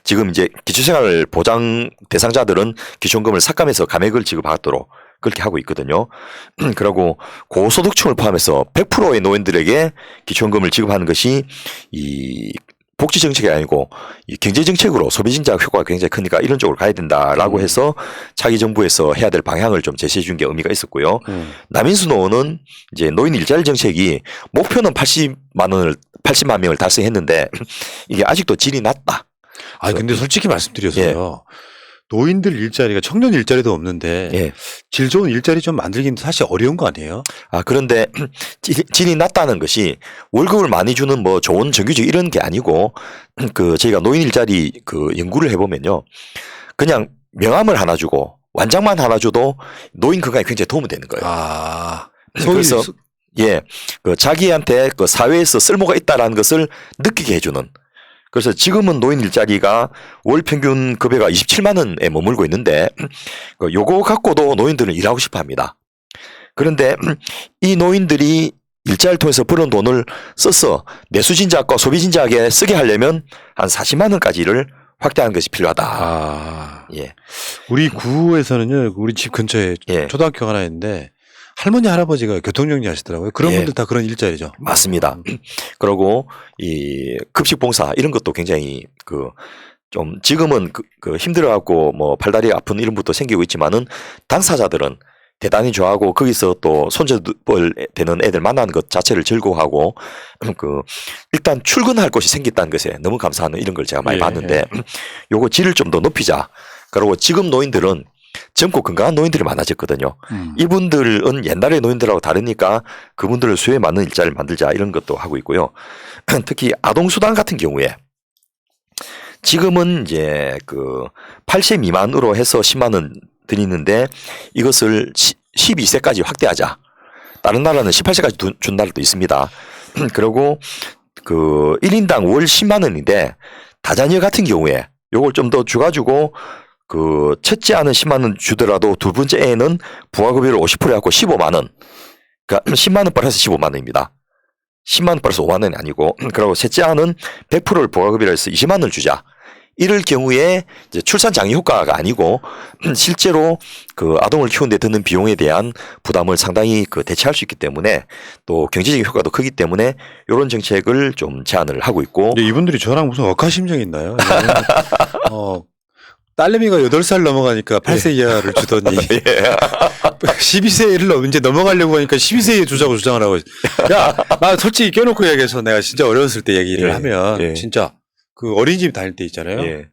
지금 이제 기초생활 보장 대상자들은 기초연금을 삭감해서 감액을 지급하도록 그렇게 하고 있거든요. 그리고 고소득층을 포함해서 100%의 노인들에게 기초연금을 지급하는 것이 이 복지 정책이 아니고 이 경제 정책으로 소비 진작 효과가 굉장히 크니까 이런 쪽으로 가야 된다라고 해서 차기 정부에서 해야 될 방향을 좀 제시해 준 게 의미가 있었고요. 남인수 노원은 이제 노인 일자리 정책이 목표는 80만 명을 달성했는데 이게 아직도 질이 낮다. 아 근데 솔직히 말씀드려서요. 노인들 일자리가 청년 일자리도 없는데 예. 질 좋은 일자리 좀 만들기는 사실 어려운 거 아니에요? 아, 그런데 질이 낮다는 것이 월급을 많이 주는 뭐 좋은 정규직 이런 게 아니고 그 저희가 노인 일자리 그 연구를 해보면요. 그냥 명함을 하나 주고 완장만 하나 줘도 노인 건강에 굉장히 도움이 되는 거예요. 아, 그래서 예, 그 자기한테 그 사회에서 쓸모가 있다라는 것을 느끼게 해주는. 그래서 지금은 노인 일자리가 월 평균 급여가 27만 원에 머물고 있는데 요거 갖고도 노인들은 일하고 싶어 합니다. 그런데 이 노인들이 일자리를 통해서 버는 돈을 써서 내수진작과 소비진작에 쓰게 하려면 한 40만 원까지를 확대하는 것이 필요하다. 아, 예. 우리 구에서는요, 우리 집 근처에 예. 초등학교가 하나 있는데 할머니 할아버지가 교통정리 하시더라고요. 그런 예. 분들 다 그런 일자리죠. 맞습니다. 그리고 이 급식 봉사 이런 것도 굉장히 그 좀 지금은 그 힘들어갖고 뭐 팔다리 아픈 이런 것도 생기고 있지만은 당사자들은 대단히 좋아하고 거기서 또 손잡을 되는 애들 만나는 것 자체를 즐거워하고 그 일단 출근할 곳이 생겼다는 것에 너무 감사하는 이런 걸 제가 많이 예, 봤는데 요거 질을 좀 더 높이자. 그리고 지금 노인들은 젊고 건강한 노인들이 많아졌거든요. 이분들은 옛날의 노인들하고 다르니까 그분들을 수요에 맞는 일자리를 만들자 이런 것도 하고 있고요. 특히 아동수당 같은 경우에 지금은 이제 그 8세 미만으로 해서 10만 원 드리는데 이것을 12세까지 확대하자. 다른 나라는 18세까지 준 나라도 있습니다. 그리고 그 1인당 월 10만 원인데 다자녀 같은 경우에 요걸 좀 더 줘가지고 그 첫째 아는 10만 원 주더라도 두 번째 애는 부가급여를 50% 해갖고 15만 원. 그러니까 10만 원 플러스 15만 원입니다. 10만 원 플러스 5만 원이 아니고 그리고 셋째 아는 100%를 부가급여로 해서 20만 원을 주자. 이럴 경우에 이제 출산 장려 효과가 아니고 실제로 그 아동을 키우는 데 드는 비용에 대한 부담을 상당히 그 대체할 수 있기 때문에 또 경제적인 효과도 크기 때문에 이런 정책을 좀 제안을 하고 있고. 근데 이분들이 저랑 무슨 억하심정이 있나요? 딸내미가 8살 넘어가니까 8세 이하를 주더니 12세를 이제 넘어가려고 하니까 12세에 주자고 주장을 하고. 야, 나 솔직히 껴놓고 얘기해서 내가 진짜 어렸을 때 얘기를 하면 진짜 그 어린이집 다닐 때 있잖아요.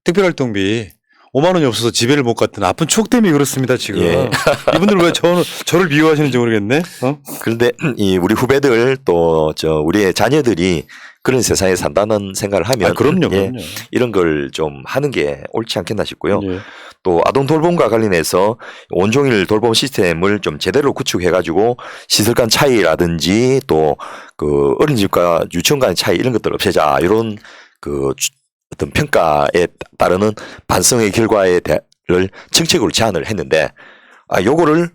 특별활동비 5만 원이 없어서 집에를 못 갔던 아픈 추억 때문에 그렇습니다, 지금. 이분들 왜 저를 비유하시는지 모르겠네. 그런데 이 우리 후배들 또 우리의 자녀들이 그런 세상에 산다는 생각을 하면 그럼요. 이런 걸 좀 하는 게 옳지 않겠나 싶고요. 또 아동 돌봄과 관련해서 온종일 돌봄 시스템을 좀 제대로 구축해가지고 시설 간 차이라든지 또 그 어린이집과 유치원 간의 차이 이런 것들 없애자 이런 그 어떤 평가에 따르는 반성의 결과를 정책으로 제안을 했는데 요거를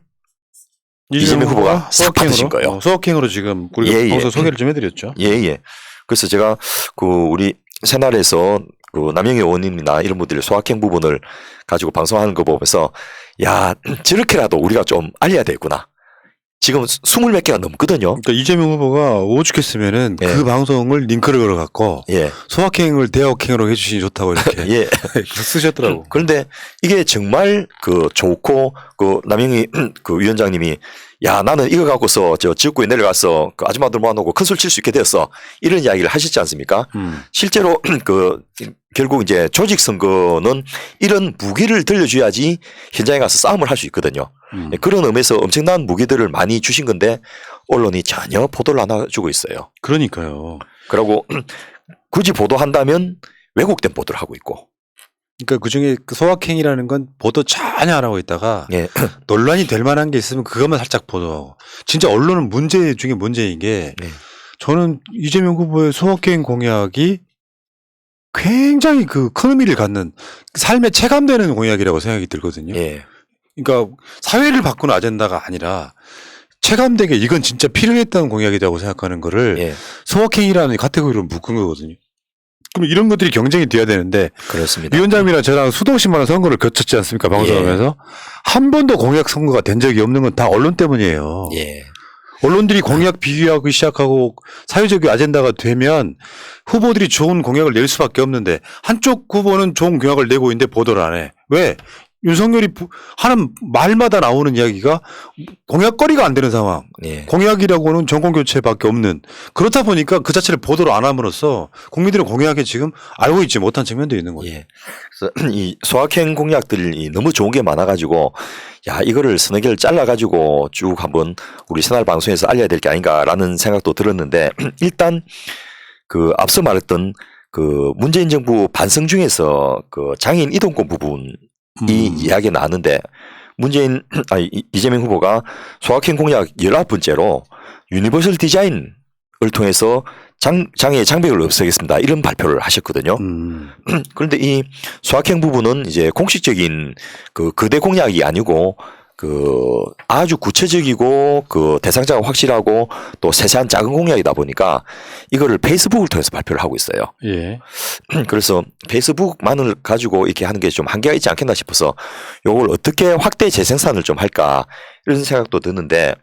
이재명 후보가 싹 받으신 거예요. 소확행으로 지금 우리가 방송 소개를 좀 해드렸죠. 그래서 제가 그 우리 새날에서 그 남영희 의원님이나 이런 분들이 소확행 부분을 가지고 방송하는 거 보면서 야, 저렇게라도 우리가 좀 알려야 되겠구나. 지금 20몇 개가 넘거든요. 그러니까 이재명 후보가 오죽했으면은 그 방송을 링크를 걸어갖고 소확행을 대역행으로 해주시니 좋다고 이렇게 쓰셨더라고. 그런데 이게 정말 그 좋고 그 남영희 그 위원장님이 야, 나는 이거 갖고서 저 지역구에 내려가서 그 아줌마들 모아놓고 큰 소리 칠 수 있게 되었어. 이런 이야기를 하셨지 않습니까? 실제로 그 결국 이제 조직 선거는 이런 무기를 들려줘야지 현장에 가서 싸움을 할 수 있거든요. 그런 의미에서 엄청난 무기들을 많이 주신 건데 언론이 전혀 보도를 안 해주고 있어요. 그러니까요. 그리고 굳이 보도한다면 왜곡된 보도를 하고 있고. 그러니까 그중에 그 소확행이라는 건 보도 전혀 안 하고 있다가 논란이 될 만한 게 있으면 그것만 살짝 보도하고. 진짜 언론은 문제 중에 문제인 게 저는 이재명 후보의 소확행 공약이 굉장히 그 큰 의미를 갖는 삶에 체감되는 공약이라고 생각이 들거든요. 그러니까 사회를 바꾸는 아젠다가 아니라 체감되게 이건 진짜 필요했던 공약이라고 생각하는 거를 예, 소확행이라는 카테고리로 묶은 거거든요. 그럼 이런 것들이 경쟁이 돼야 되는데 그렇습니다. 위원장님이랑 저랑 수도 없이 많은 선거를 거쳤지 않습니까? 방송하면서 한 번도 공약 선거가 된 적이 없는 건 다 언론 때문이에요. 예, 언론들이 공약 비교하기 시작하고 사회적 아젠다가 되면 후보들이 좋은 공약을 낼 수밖에 없는데 한쪽 후보는 좋은 공약을 내고 있는데 보도를 안 해. 왜? 윤석열이 하는 말마다 나오는 이야기가 공약거리가 안 되는 상황. 예. 공약이라고는 정권교체밖에 없는. 그렇다 보니까 그 자체를 보도를 안 함으로써 국민들은 공약에 지금 알고 있지 못한 측면도 있는 거죠. 예. 그래서 이 소확행 공약들이 너무 좋은 게 많아가지고 야 이거를 서너 개를 잘라가지고 쭉 한번 우리 새날 방송에서 알려야 될 게 아닌가라는 생각도 들었는데 일단 그 앞서 말했던 그 문재인 정부 반성 중에서 그 장애인 이동권 부분이 이야기 나왔는데 이재명 후보가 소확행 공약 19번째로 유니버설 디자인을 통해서 장애의 장벽을 없애겠습니다. 이런 발표를 하셨거든요. 그런데 이 소확행 부분은 이제 공식적인 그 거대 공약이 아니고 그 아주 구체적이고 그 대상자가 확실하고 또 세세한 작은 공약이다 보니까 이거를 페이스북을 통해서 발표를 하고 있어요. 예. 그래서 페이스북만을 가지고 이렇게 하는 게 좀 한계가 있지 않겠나 싶어서 요걸 어떻게 확대 재생산을 좀 할까 이런 생각도 드는데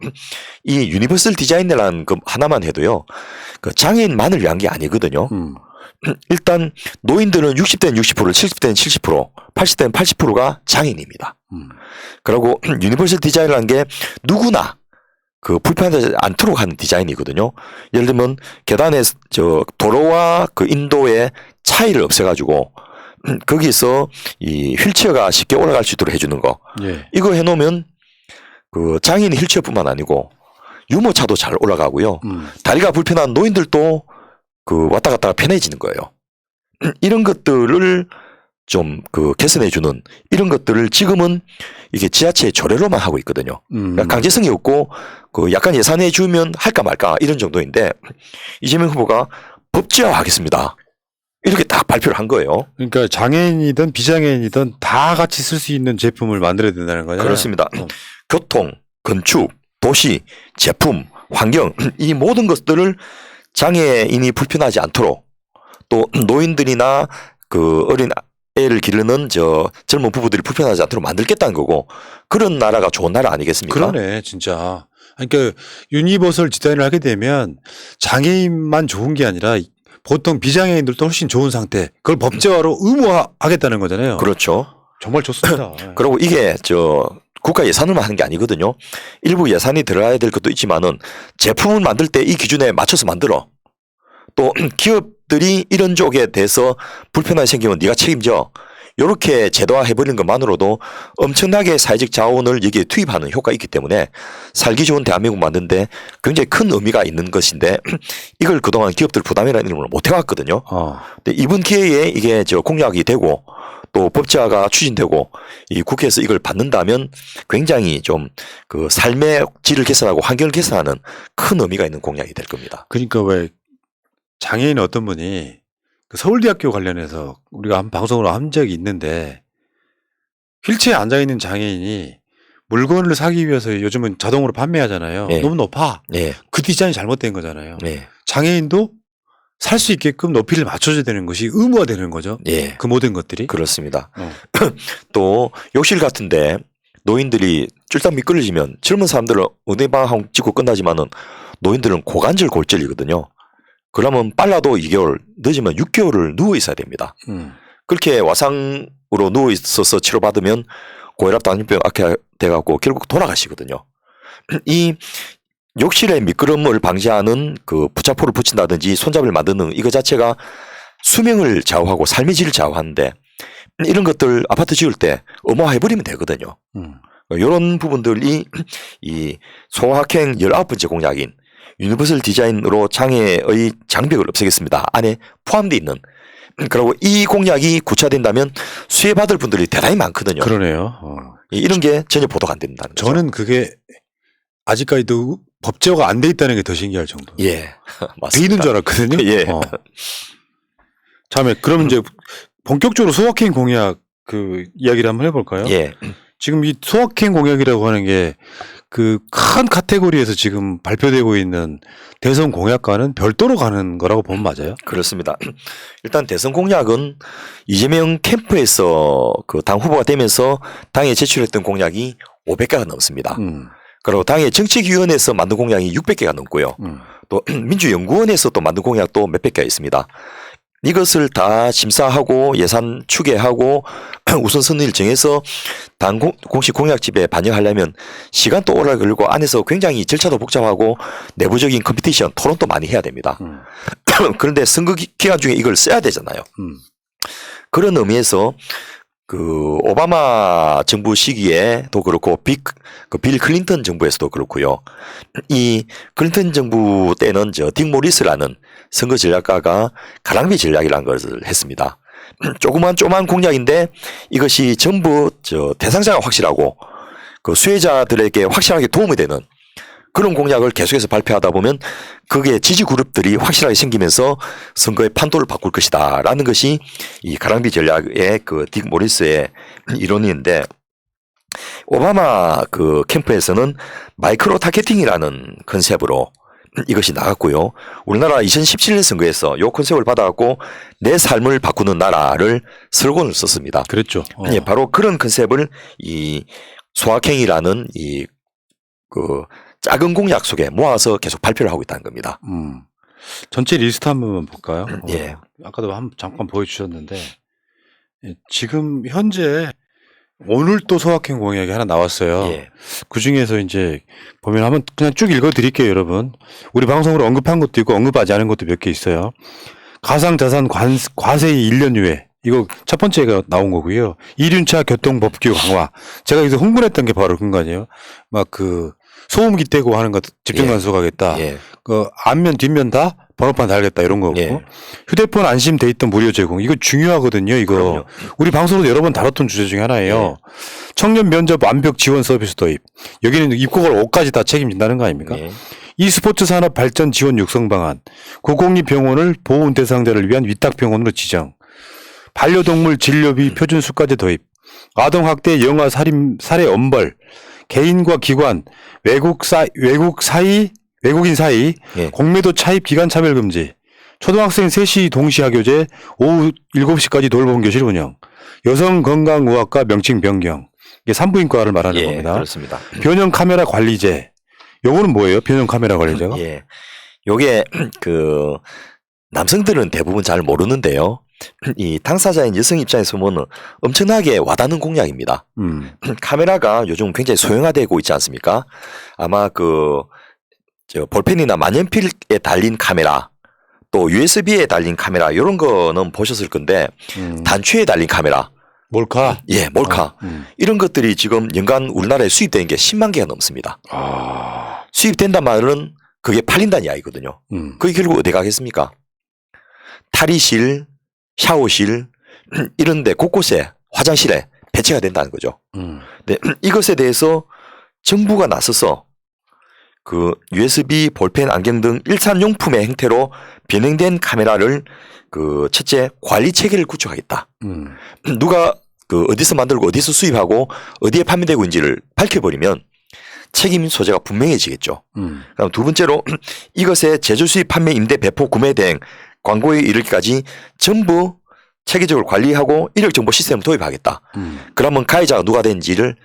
이 유니버설 디자인이라는 그 하나만 해도요. 그 장애인만을 위한 게 아니거든요. 일단 노인들은 60대는 60%, 70대는 70%, 80대는 80%가 장애인입니다. 그리고 유니버설 디자인이라는 게 누구나 그 불편하지 않도록 하는 디자인이거든요. 예를 들면 계단에 저 도로와 그 인도의 차이를 없애가지고 거기서 이 휠체어가 쉽게 올라갈 수 있도록 해주는 거. 예. 이거 해놓으면 그 장애인 휠체어뿐만 아니고 유모차도 잘 올라가고요. 다리가 불편한 노인들도 그 왔다 갔다가 편해지는 거예요. 이런 것들을 좀 그 개선해주는 이런 것들을 지금은 이게 지자체 조례로만 하고 있거든요. 그러니까 강제성이 없고 그 약간 예산해 주면 할까 말까 이런 정도인데 이재명 후보가 법제화하겠습니다. 이렇게 딱 발표를 한 거예요. 그러니까 장애인이든 비장애인이든 다 같이 쓸 수 있는 제품을 만들어야 된다는 거잖아요. 그렇습니다. 교통, 건축, 도시, 제품, 환경 이 모든 것들을 장애인이 불편하지 않도록 또 노인들이나 그 어린 애를 기르는 저 젊은 부부들이 불편하지 않도록 만들겠다는 거고 그런 나라가 좋은 나라 아니겠습니까? 그러네, 진짜. 그러니까 유니버설 디자인을 하게 되면 장애인만 좋은 게 아니라 보통 비장애인들도 훨씬 좋은 상태. 그걸 법제화로 의무화하겠다는 거잖아요. 그렇죠. 정말 좋습니다. 그리고 이게 저 국가 예산으로만 하는 게 아니거든요. 일부 예산이 들어가야 될 것도 있지만은 제품을 만들 때 이 기준에 맞춰서 만들어. 또 기업들이 이런 쪽에 대해서 불편함이 생기면 네가 책임져. 이렇게 제도화 해버리는 것만으로도 엄청나게 사회적 자원을 여기에 투입하는 효과가 있기 때문에 살기 좋은 대한민국 만드는데 굉장히 큰 의미가 있는 것인데 이걸 그동안 기업들 부담이라는 이름으로 못 해왔거든요. 근데 이번 기회에 이게 저 공약이 되고 또 법제화가 추진되고 이 국회에서 이걸 받는다면 굉장히 좀 그 삶의 질을 개선하고 환경을 개선하는 큰 의미가 있는 공약이 될 겁니다. 그러니까 왜 장애인 어떤 분이 그 서울대학교 관련해서 우리가 한 방송으로 한 적이 있는데 휠체어에 앉아있는 장애인이 물건을 사기 위해서 요즘은 자동으로 판매하잖아요. 네. 너무 높아. 네. 그 디자인이 잘못된 거잖아요. 네. 장애인도 살 수 있게끔 높이를 맞춰줘야 되는 것이 의무화되는 거죠. 네. 그 모든 것들이. 그렇습니다. 또 욕실 같은데 노인들이 쫄딱 미끄러지면 젊은 사람들은 은행방 찍고 끝나지만은 노인들은 고관절 골절이거든요. 그러면 빨라도 2개월, 늦으면 6개월을 누워 있어야 됩니다. 그렇게 와상으로 누워 있어서 치료받으면 고혈압 당뇨병 악화돼갖고 결국 돌아가시거든요. 이 욕실에 미끄럼을 방지하는 그 부착포를 붙인다든지 손잡이를 만드는 이거 자체가 수명을 좌우하고 삶의 질을 좌우하는데 이런 것들 아파트 지을 때 엄화해버리면 되거든요. 이런 부분들이 이 소확행 19번째 공약인 유니버설 디자인으로 장애의 장벽을 없애겠습니다. 안에 포함되어 있는. 그리고 이 공약이 구체화된다면 수혜받을 분들이 대단히 많거든요. 그러네요. 이런 게 전혀 보도가 안 된다는 거죠. 저는 그게 아직까지도 법제화가 안 돼 있다는 게 더 신기할 정도. 예, 맞습니다. 돼 있는 줄 알았거든요. 예. 다음에 그럼 이제 본격적으로 소확행 공약 그 이야기를 한번 해볼까요? 예. 지금 이 소확행 공약이라고 하는 게 그 큰 카테고리에서 지금 발표되고 있는 대선 공약과는 별도로 가는 거라고 보면 맞아요? 그렇습니다. 일단 대선 공약은 이재명 캠프에서 그 당 후보가 되면서 당에 제출했던 공약이 500개가 넘습니다. 그리고 당의 정책위원회에서 만든 공약이 600개가 넘고요. 또 민주연구원에서 또 만든 공약도 몇백 개가 있습니다. 이것을 다 심사하고 예산 추계하고 우선순위를 정해서 당 공식 공약집에 반영하려면 시간도 오래 걸리고 안에서 굉장히 절차도 복잡하고 내부적인 컴피티션, 토론도 많이 해야 됩니다. 그런데 선거 기간 중에 이걸 써야 되잖아요. 그런 의미에서 그 오바마 정부 시기에도 그렇고 빌 클린턴 정부에서도 그렇고요. 이 클린턴 정부 때는 딕 모리스라는 선거 전략가가 가랑비 전략이라는 것을 했습니다. 조그만 공약인데 이것이 전부 대상자가 확실하고 그 수혜자들에게 확실하게 도움이 되는 그런 공약을 계속해서 발표하다 보면 그게 지지 그룹들이 확실하게 생기면서 선거의 판도를 바꿀 것이다라는 것이 이 가랑비 전략의 그 딕 모리스의 이론인데 오바마 그 캠프에서는 마이크로 타겟팅이라는 컨셉으로 이것이 나갔고요. 우리나라 2017년 선거에서 이 컨셉을 받아갖고 내 삶을 바꾸는 나라를 슬로건을 썼습니다. 그랬죠. 예, 바로 그런 컨셉을 이 소확행이라는 이 그 작은 공약 속에 모아서 계속 발표를 하고 있다는 겁니다. 전체 리스트 한번 볼까요? 예. 아까도 잠깐 보여주셨는데 지금 현재 오늘 또 소확행 공약이 하나 나왔어요. 예. 그 중에서 이제 보면 한번 그냥 쭉 읽어드릴게요, 여러분. 우리 방송으로 언급한 것도 있고 언급하지 않은 것도 몇 개 있어요. 가상자산 과세의 1년 유예. 이거 첫 번째가 나온 거고요. 2륜차 교통법규 강화. 제가 여기서 흥분했던 게 바로 그런 거 아니에요? 막 그 소음기 떼고 하는 거 집중 단속하겠다. 예. 그 앞면 뒷면 다 번호판 달겠다 이런 거고. 예. 휴대폰 안심 데이터 무료 제공. 이거 중요하거든요. 이거 그럼요. 우리 방송으로 여러 번 다뤘던 주제 중에 하나예요. 청년 면접 완벽 지원 서비스 도입. 여기는 입국을 5까지 다 책임진다는 거 아닙니까? 예. e스포츠 산업 발전 지원 육성 방안. 고공립병원을 보훈 대상자를 위한 위탁병원으로 지정. 반려동물 진료비 표준 수가제 도입. 아동학대 영아 살해 엄벌. 개인과 기관, 외국인 사이 예. 공매도 차입 기간 차별 금지. 초등학생 3시 동시 학교제, 오후 7시까지 돌봄 교실 운영. 여성건강의학과 명칭 변경. 이게 산부인과를 말하는 예, 겁니다. 그렇습니다. 변형 카메라 관리제. 요거는 뭐예요? 변형 카메라 관리제가? 예. 요게 그 남성들은 대부분 잘 모르는데요. 이 당사자인 여성 입장에서 보면 엄청나게 와닿는 공약입니다. 카메라가 요즘 굉장히 소형화되고 있지 않습니까? 아마 볼펜이나 만년필에 달린 카메라, 또 USB에 달린 카메라 이런 거는 보셨을 건데 단추에 달린 카메라, 몰카? 예, 몰카 이런 것들이 지금 연간 우리나라에 수입되는 게 10만 개가 넘습니다. 수입된단 말은 그게 팔린다는 이야기거든요. 그게 결국 어디 가겠습니까? 탈의실, 샤워실 이런 데 곳곳에 화장실에 배치가 된다는 거죠. 네, 이것에 대해서 정부가 나서서 그 USB, 볼펜, 안경 등 일상용품의 형태로 변형된 카메라를 그 첫째 관리 체계를 구축하겠다. 누가 그 어디서 만들고 어디서 수입하고 어디에 판매되고 있는지를 밝혀버리면 책임 소재가 분명해지겠죠. 그럼 두 번째로 이것의 제조, 수입, 판매, 임대, 배포, 구매 대행, 광고에 이르기까지 전부 체계적으로 관리하고 이력 정보 시스템을 도입하겠다. 그러면 가해자가 누가 된지를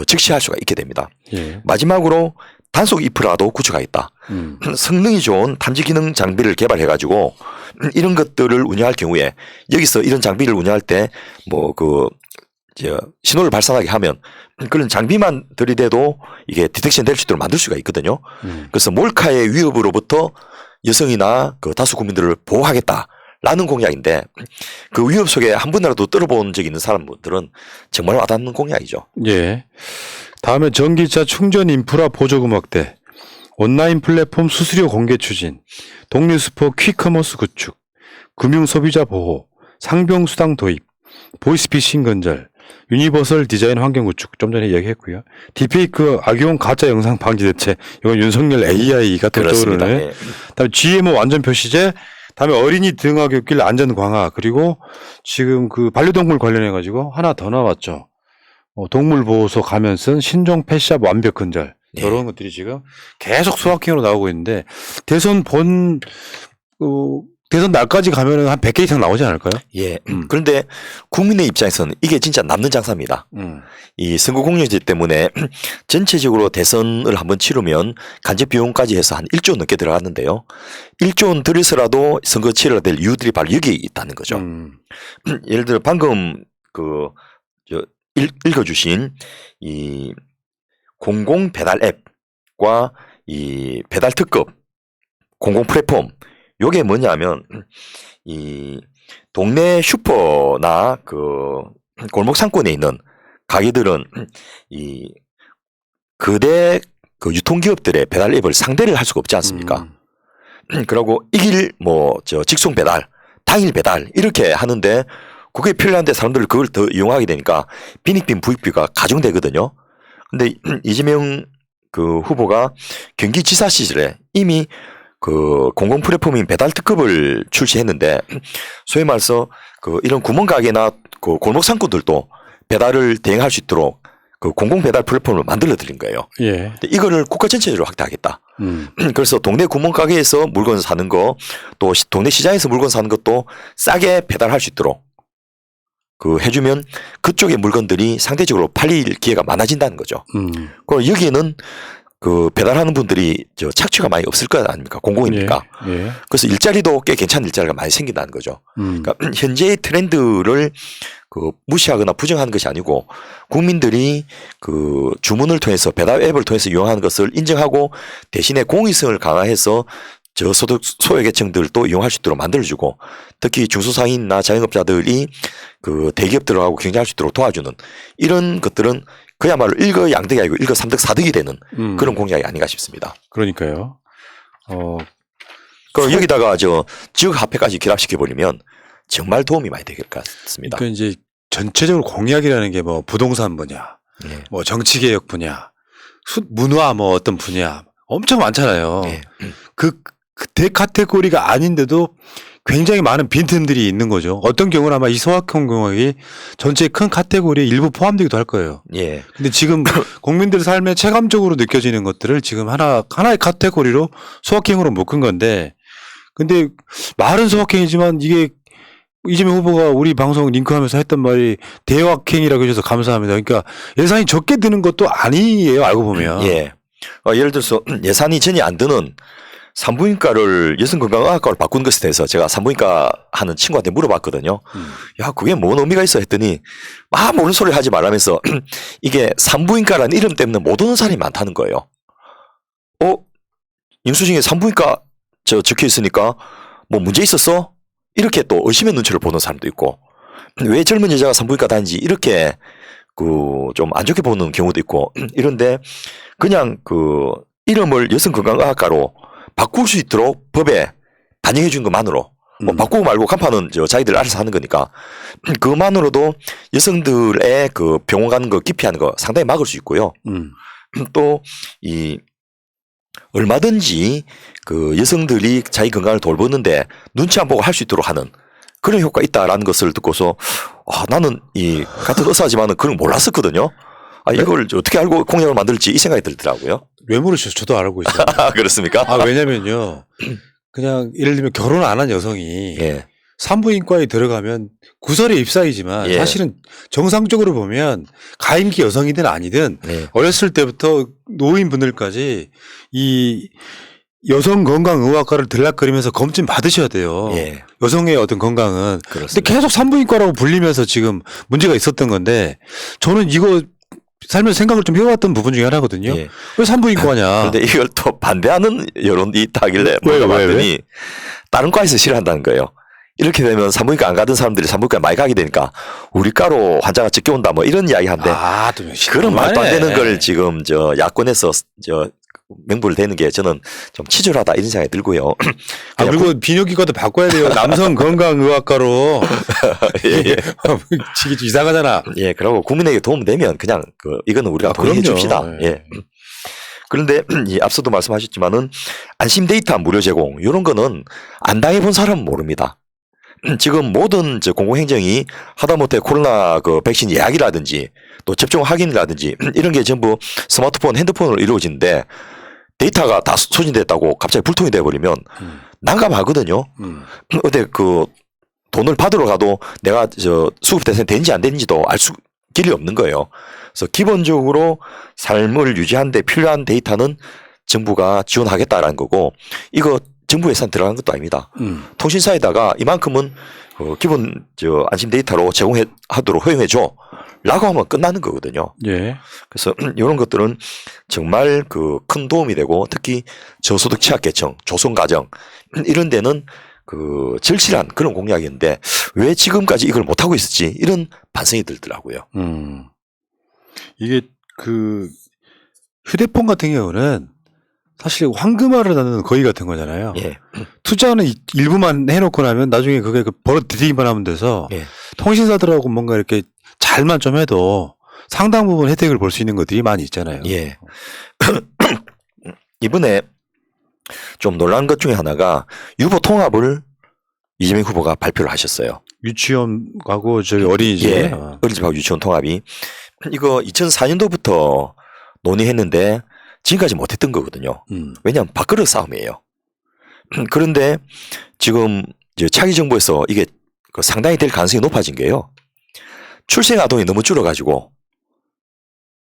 즉시할 수가 있게 됩니다. 예. 마지막으로 단속 인프라도 구축하겠다. 성능이 좋은 탐지 기능 장비를 개발해가지고 이런 것들을 운영할 경우에 여기서 이런 장비를 운영할 때 신호를 발산하게 하면 그런 장비만 들이대도 이게 디텍션 될 수 있도록 만들 수가 있거든요. 그래서 몰카의 위협으로부터 여성이나 그 다수 국민들을 보호하겠다라는 공약인데 그 위협 속에 한 번이라도 떨어본 적이 있는 사람들은 정말 와닿는 공약이죠. 예. 다음에 전기차 충전 인프라 보조금 확대, 온라인 플랫폼 수수료 공개 추진, 독립스포 퀵커머스 구축, 금융 소비자 보호, 상병수당 도입, 보이스피싱 건절, 유니버설 디자인 환경 구축, 좀 전에 얘기했고요. 딥페이크 악용 가짜 영상 방지 대책, 이건 윤석열 AI가 또 떠오르네. 예. 다음에 GMO 완전 표시제, 다음에 어린이 등하굣길 안전 강화, 그리고 지금 그 반려동물 관련해가지고 하나 더 나왔죠. 동물보호소 가면 쓴 신종 펫샵 완벽 근절 예. 이런 것들이 지금 계속 소확행으로 나오고 있는데 대선 대선 날까지 가면은 한 100개 이상 나오지 않을까요? 예. 그런데 국민의 입장에서는 이게 진짜 남는 장사입니다. 이 선거 공영제 때문에 전체적으로 대선을 한번 치르면 간접 비용까지 해서 한 1조 넘게 들어갔는데요. 1조 원 들여서라도 선거 치러야 될 이유들이 바로 여기에 있다는 거죠. 예를 들어 방금 읽어주신 이 공공 배달 앱과 이 배달 특급 공공 플랫폼 요게 뭐냐면 이 동네 슈퍼나 그 골목 상권에 있는 가게들은 이 거대 그 유통기업들의 배달 앱을 상대를 할 수가 없지 않습니까? 그러고 이길 직송 배달, 당일 배달 이렇게 하는데 그게 편리한데 사람들 그걸 더 이용하게 되니까 빈익빈 부익비가 가중되거든요. 근데 이재명 그 후보가 경기지사 시절에 이미 그 공공 플랫폼인 배달 특급을 출시했는데 소위 말해서 그 이런 구멍가게나 그 골목 상권들도 배달을 대행할 수 있도록 그 공공 배달 플랫폼을 만들어 드린 거예요. 예. 이거를 국가 전체적으로 확대하겠다. 그래서 동네 구멍가게에서 물건 사는 거 또 동네 시장에서 물건 사는 것도 싸게 배달할 수 있도록 그 해주면 그쪽의 물건들이 상대적으로 팔릴 기회가 많아진다는 거죠. 그리고 여기에는 그 배달하는 분들이 착취가 많이 없을 거 아닙니까? 공공이니까. 예. 예. 그래서 일자리도 꽤 괜찮은 일자리가 많이 생긴다는 거죠. 그러니까 현재의 트렌드를 그 무시하거나 부정하는 것이 아니고 국민들이 그 주문을 통해서 배달 앱을 통해서 이용하는 것을 인정하고 대신에 공익성을 강화해서 저소득 소외계층들도 이용할 수 있도록 만들어주고 특히 중소상인이나 자영업자들이 그 대기업들하고 경쟁할 수 있도록 도와주는 이런 것들은 그야말로 일거양득이 아니고 일거삼득사득이 되는 그런 공약이 아닌가 싶습니다. 그러니까요. 그 여기다가 지역 화폐까지 결합시켜 버리면 정말 도움이 많이 될 것 같습니다. 그러니까 이제 전체적으로 공약이라는 게 뭐 부동산 분야, 예. 뭐 정치개혁 분야, 문화 뭐 어떤 분야 엄청 많잖아요. 예. 그 대카테고리가 아닌데도 굉장히 많은 빈틈들이 있는 거죠. 어떤 경우는 아마 이 소확행 공약이 전체 큰 카테고리에 일부 포함되기도 할 거예요. 예. 근데 지금 국민들 삶에 체감적으로 느껴지는 것들을 지금 하나의 카테고리로 소확행으로 묶은 건데, 근데 말은 소확행이지만 이게 이재명 후보가 우리 방송 링크하면서 했던 말이 대확행이라고 해주셔서 감사합니다. 그러니까 예산이 적게 드는 것도 아니에요, 알고 보면. 예. 예를 들어서 예산이 전혀 안 드는 산부인과를 여성건강의학과로 바꾼 것에 대해서 제가 산부인과 하는 친구한테 물어봤거든요. 야, 그게 뭔 의미가 있어 했더니 막 모르는 소리를 하지 말라면서 이게 산부인과라는 이름 때문에 못 오는 사람이 많다는 거예요. 영수증에 산부인과 적혀 있으니까 뭐 문제 있었어? 이렇게 또 의심의 눈초리를 보는 사람도 있고 왜 젊은 여자가 산부인과 다니지 이렇게 그 좀 안 좋게 보는 경우도 있고 이런데 그냥 그 이름을 여성건강의학과로 바꿀 수 있도록 법에 반영해 준 것만으로 뭐 바꾸고 말고 간판은 자기들 알아서 하는 거니까 그만으로도 여성들의 그 병원 가는 거 기피하는 거 상당히 막을 수 있고요. 또 이 얼마든지 그 여성들이 자기 건강을 돌보는데 눈치 안 보고 할 수 있도록 하는 그런 효과가 있다라는 것을 듣고서 나는 이 같은 의사지만은 그런 거 몰랐었거든요. 이걸 어떻게 알고 공약을 만들지 이 생각이 들더라고요. 왜 물으셨어요? 저도 알고 있어요. 그렇습니까? 왜냐면요. 그냥 예를 들면 결혼 안 한 여성이 예. 산부인과에 들어가면 구설에 ip사이지만 예. 사실은 정상적으로 보면 가임기 여성이든 아니든 예. 어렸을 때부터 노인분들까지 이 여성건강의학과를 들락거리면서 검진 받으셔야 돼요. 예. 여성의 어떤 건강은. 근데 그렇습니다. 계속 산부인과라고 불리면서 지금 문제가 있었던 건데 저는 이거 살면서 생각을 좀 해왔던 부분 중에 하나거든요. 예. 왜 산부인과냐. 그런데 이걸 또 반대하는 여론이 있다 하길래 왜? 물어봤더니 다른 과에서 싫어한다는 거예요. 이렇게 되면 산부인과 안 가던 사람들이 산부인과에 많이 가게 되니까 우리 과로 환자가 적게 온다 뭐 이런 이야기 한데 또 그런 말도 안 되는 걸 지금 야권에서 명부를 대는 게 저는 좀 치졸하다 이런 생각이 들고요. 그리고 비뇨기과도 바꿔야 돼요. 남성건강의학과로. 예. 이게 이상하잖아. 예, 그리고 국민에게 도움되면 그냥 이거는 우리가 동의해 줍시다. 그럼요. 예. 그런데 앞서도 말씀하셨지만은 안심 데이터 무료 제공 이런 거는 안 당해본 사람은 모릅니다. 지금 모든 공공행정이 하다못해 코로나 그 백신 예약이라든지 또 접종 확인이라든지 이런 게 전부 스마트폰, 핸드폰으로 이루어지는데 데이터가 다 소진됐다고 갑자기 불통이 돼버리면 난감하거든요. 어때 그 돈을 받으러 가도 내가 수급 대상이 되는지 안 되는지도 알 수 길이 없는 거예요. 그래서 기본적으로 삶을 유지하는 데 필요한 데이터는 정부가 지원하겠다라는 거고 이거 정부 예산 들어간 것도 아닙니다. 통신사에다가 이만큼은 기본 안심 데이터로 제공하도록 허용해줘 라고 하면 끝나는 거거든요. 예. 그래서 이런 것들은 정말 그 큰 도움이 되고 특히 저소득 취약계층, 조선가정 이런 데는 그 절실한 그런 공약인데 왜 지금까지 이걸 못하고 있었지 이런 반성이 들더라고요. 이게 그 휴대폰 같은 경우는 사실 황금알을 낳는 거위 같은 거잖아요. 예. 투자는 일부만 해놓고 나면 나중에 그게 버릇 들이기만 하면 돼서 예. 통신사들하고 뭔가 이렇게 잘만 좀 해도 상당 부분 혜택을 볼 수 있는 것들이 많이 있잖아요. 예. 이번에 좀 놀란 것 중에 하나가 유보 통합을 이재명 후보가 발표를 하셨어요. 유치원하고 저희 어린이집. 예. 어린이집하고 유치원 통합이 이거 2004년도부터 논의했는데 지금까지 못했던 거거든요. 왜냐하면 밥그릇 싸움이에요. 그런데 지금 차기 정부에서 이게 상당히 될 가능성이 높아진 게요. 출생 아동이 너무 줄어가지고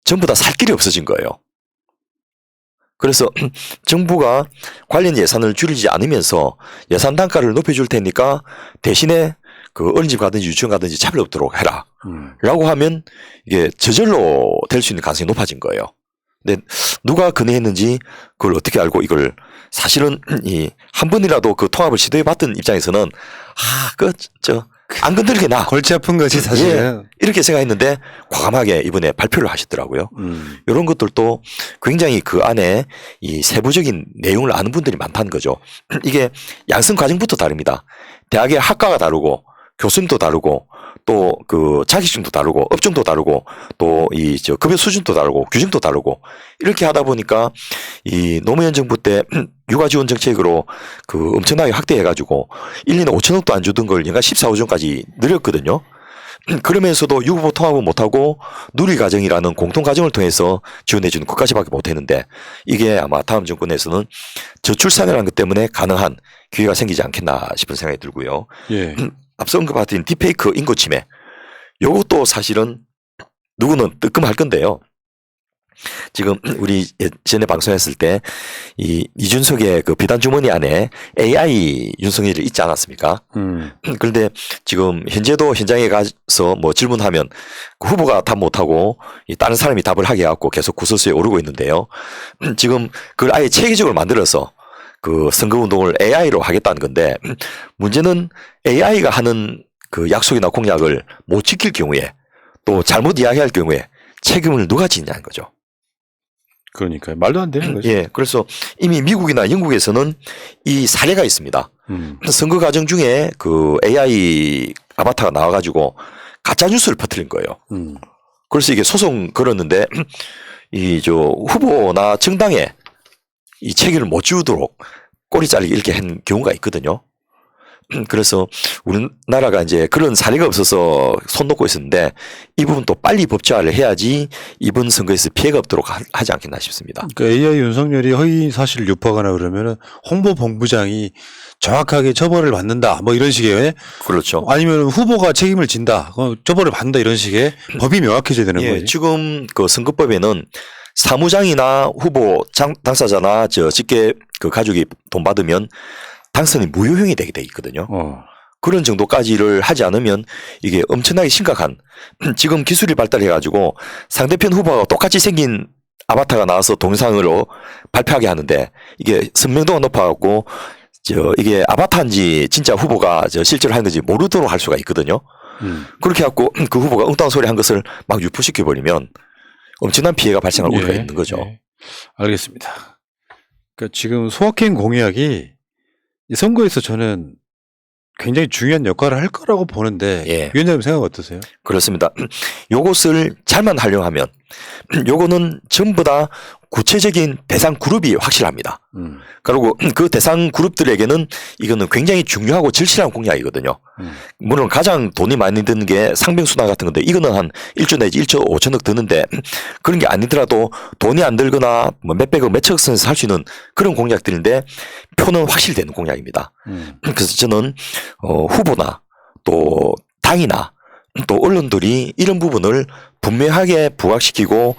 전부 다 살 길이 없어진 거예요. 그래서 정부가 관련 예산을 줄이지 않으면서 예산 단가를 높여줄 테니까 대신에 그 어린이집 가든지 유치원 가든지 차별 없도록 해라. 라고 하면 이게 저절로 될 수 있는 가능성이 높아진 거예요. 근데 누가 건의했는지 그걸 어떻게 알고 이걸 사실은 한 번이라도 그 통합을 시도해 봤던 입장에서는 안 건드리게 나. 골치 아픈 것이 사실은. 예, 이렇게 생각했는데 과감하게 이번에 발표를 하셨더라고요. 이런 것들도 굉장히 그 안에 이 세부적인 내용을 아는 분들이 많다는 거죠. 이게 양성 과정부터 다릅니다. 대학의 학과가 다르고 교수님도 다르고 또 그 자격증도 다르고 업종도 다르고 또 이 급여 수준도 다르고 규정도 다르고 이렇게 하다 보니까 이 노무현 정부 때 육아 지원 정책으로 그 엄청나게 확대해가지고 1년에 5천억도 안 주던 걸 연간 14호점까지 늘렸거든요. 그러면서도 유급보 통합은 못하고 누리가정이라는 공통가정을 통해서 지원해주는 것까지밖에 못했는데 이게 아마 다음 정권에서는 저출산이라는 것 때문에 가능한 기회가 생기지 않겠나 싶은 생각이 들고요. 예. 앞서 언급하신 딥페이크 인구 침해 요것도 사실은 누구는 뜨끔할 건데요. 지금 우리 예전에 방송했을 때 이준석의 그 비단 주머니 안에 AI 윤석열이 있지 않았습니까? 그런데 지금 현재도 현장에 가서 뭐 질문하면 그 후보가 답 못하고 다른 사람이 답을 하게 해갖고 계속 구설수에 오르고 있는데요. 지금 그걸 아예 체계적으로 만들어서 그 선거운동을 AI로 하겠다는 건데 문제는 AI가 하는 그 약속이나 공약을 못 지킬 경우에 또 잘못 이야기할 경우에 책임을 누가 지냐는 거죠. 그러니까 말도 안 되는 거죠. 예, 그래서 이미 미국이나 영국에서는 이 사례가 있습니다. 선거 과정 중에 그 AI 아바타가 나와가지고 가짜 뉴스를 퍼뜨린 거예요. 그래서 이게 소송 걸었는데 후보나 정당에 이 책임을 못 지우도록 꼬리 자르기 이렇게 한 경우가 있거든요. 그래서 우리나라가 이제 그런 사례가 없어서 손 놓고 있었는데 이 부분도 빨리 법제화를 해야지 이번 선거에서 피해가 없도록 하지 않겠나 싶습니다. 그러니까 AI 윤석열이 허위 사실을 유포하거나 그러면은 홍보본부장이 정확하게 처벌을 받는다. 뭐 이런 식의. 그렇죠. 아니면 후보가 책임을 진다. 처벌을 받는다. 이런 식의 법이 명확해져야 되는 거예요. 지금 그 선거법에는 사무장이나 후보 당사자나 직계 그 가족이 돈 받으면 당선이 무효형이 되게 돼 있거든요. 그런 정도까지를 하지 않으면 이게 엄청나게 심각한 지금 기술이 발달해가지고 상대편 후보가 똑같이 생긴 아바타가 나와서 동영상으로 발표하게 하는데 이게 선명도가 높아갖고 이게 아바타인지 진짜 후보가 실제로 하는 건지 모르도록 할 수가 있거든요. 그렇게 해갖고 그 후보가 엉뚱한 소리 한 것을 막 유포시켜버리면 엄청난 피해가 발생할 우려가 있는 거죠. 예. 알겠습니다. 그러니까 지금 소확행 공약이 이 선거에서 저는 굉장히 중요한 역할을 할 거라고 보는데 예. 위원장님 생각 어떠세요? 그렇습니다. 요것을 잘만 활용하면 요거는 전부 다 구체적인 대상 그룹이 확실합니다. 그리고 그 대상 그룹들에게는 이거는 굉장히 중요하고 절실한 공약이거든요. 물론 가장 돈이 많이 드는 게 상병수당 같은 건데 이거는 한 1조 내지 1조 5천억 드는데 그런 게 아니더라도 돈이 안 들거나 뭐 몇백억 몇천억 선에서 할 수 있는 그런 공약들인데 표는 확실히 되는 공약입니다. 그래서 저는 후보나 또 당이나 또 언론들이 이런 부분을 분명하게 부각시키고